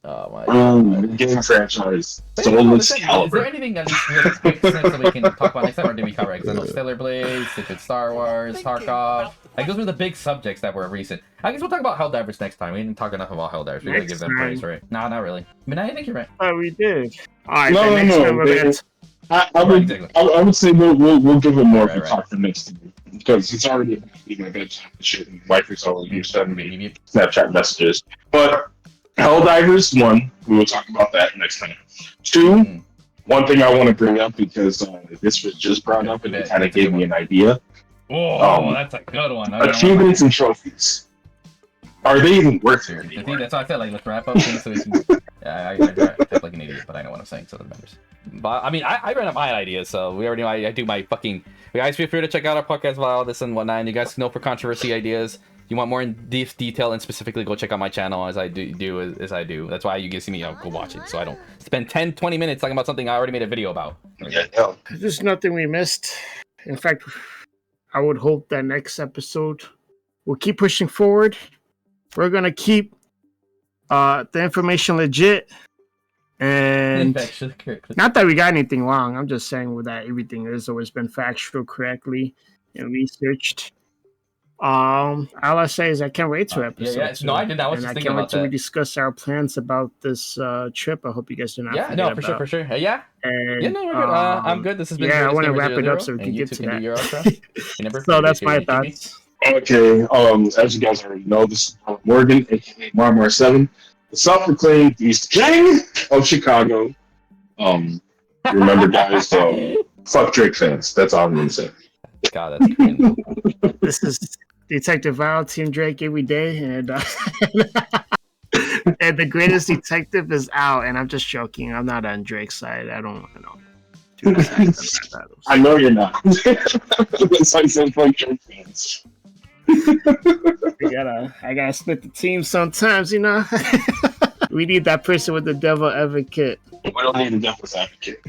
Oh my game franchise. Soulless caliber. Is there anything at least really quick that we can talk about next time, or did we cover it? Because I know Stellar Blades, if it's Star Wars, Tarkov. Like, those were the big subjects that were recent. I guess we'll talk about Helldivers next time. We didn't talk enough about Helldivers. We gotta give them praise, right? No, not really. I mean, I think you're right. Oh, we did. All right, no. I would say we'll give it more of a talk for next time because it's already my bedtime shit and wife is already sending me Snapchat messages. But Helldivers 1, we will talk about that next time. 2, one thing I want to bring up because this was just brought up and it kind of gave me an idea. Oh, that's a good one. Achievements and trophies. Are they even worth it anymore? I think that's why I said, like, let's wrap up things so we can... Yeah, I feel like an idiot, but I know what I'm saying, so it matters. But, I mean, I ran up my ideas, so we already know I do my fucking... You guys feel free to check out our podcast about all this and whatnot, and you guys know for controversy ideas. You want more in detail and specifically, go check out my channel as I do. That's why you get to see me go watch it, so I don't spend 10-20 minutes talking about something I already made a video about. Yeah, no. There's nothing we missed. In fact, I would hope that next episode we'll keep pushing forward. We're gonna keep The information legit, and not that we got anything wrong. I'm just saying that everything has always been factual, correctly, and researched. All I say is I can't wait to episode. Yeah. No, I did not. I was and just I thinking can't wait about till we that. discuss our plans about this trip. I hope you guys do not. Yeah, forget no, for about. sure. Yeah. And, Yeah, no, we're good. I'm good. This has been. Yeah, I want to Greatest wrap Gamer it up 00, so we can and get you to can do that. your outro. So that's my thoughts. Okay, as you guys already know, this is Morgan, aka Marmar7, the self-proclaimed East King of Chicago. Remember, guys, fuck Drake fans. That's all I'm gonna say. God, that's cringe. This is Detective Vile, Team Drake every day, and and the greatest detective is out. And I'm just joking. I'm not on Drake's side. I don't know. I know you're not. It's like some fuck Drake fans. I gotta split the team sometimes, you know. We need that person with the devil advocate. We don't need a devil's advocate.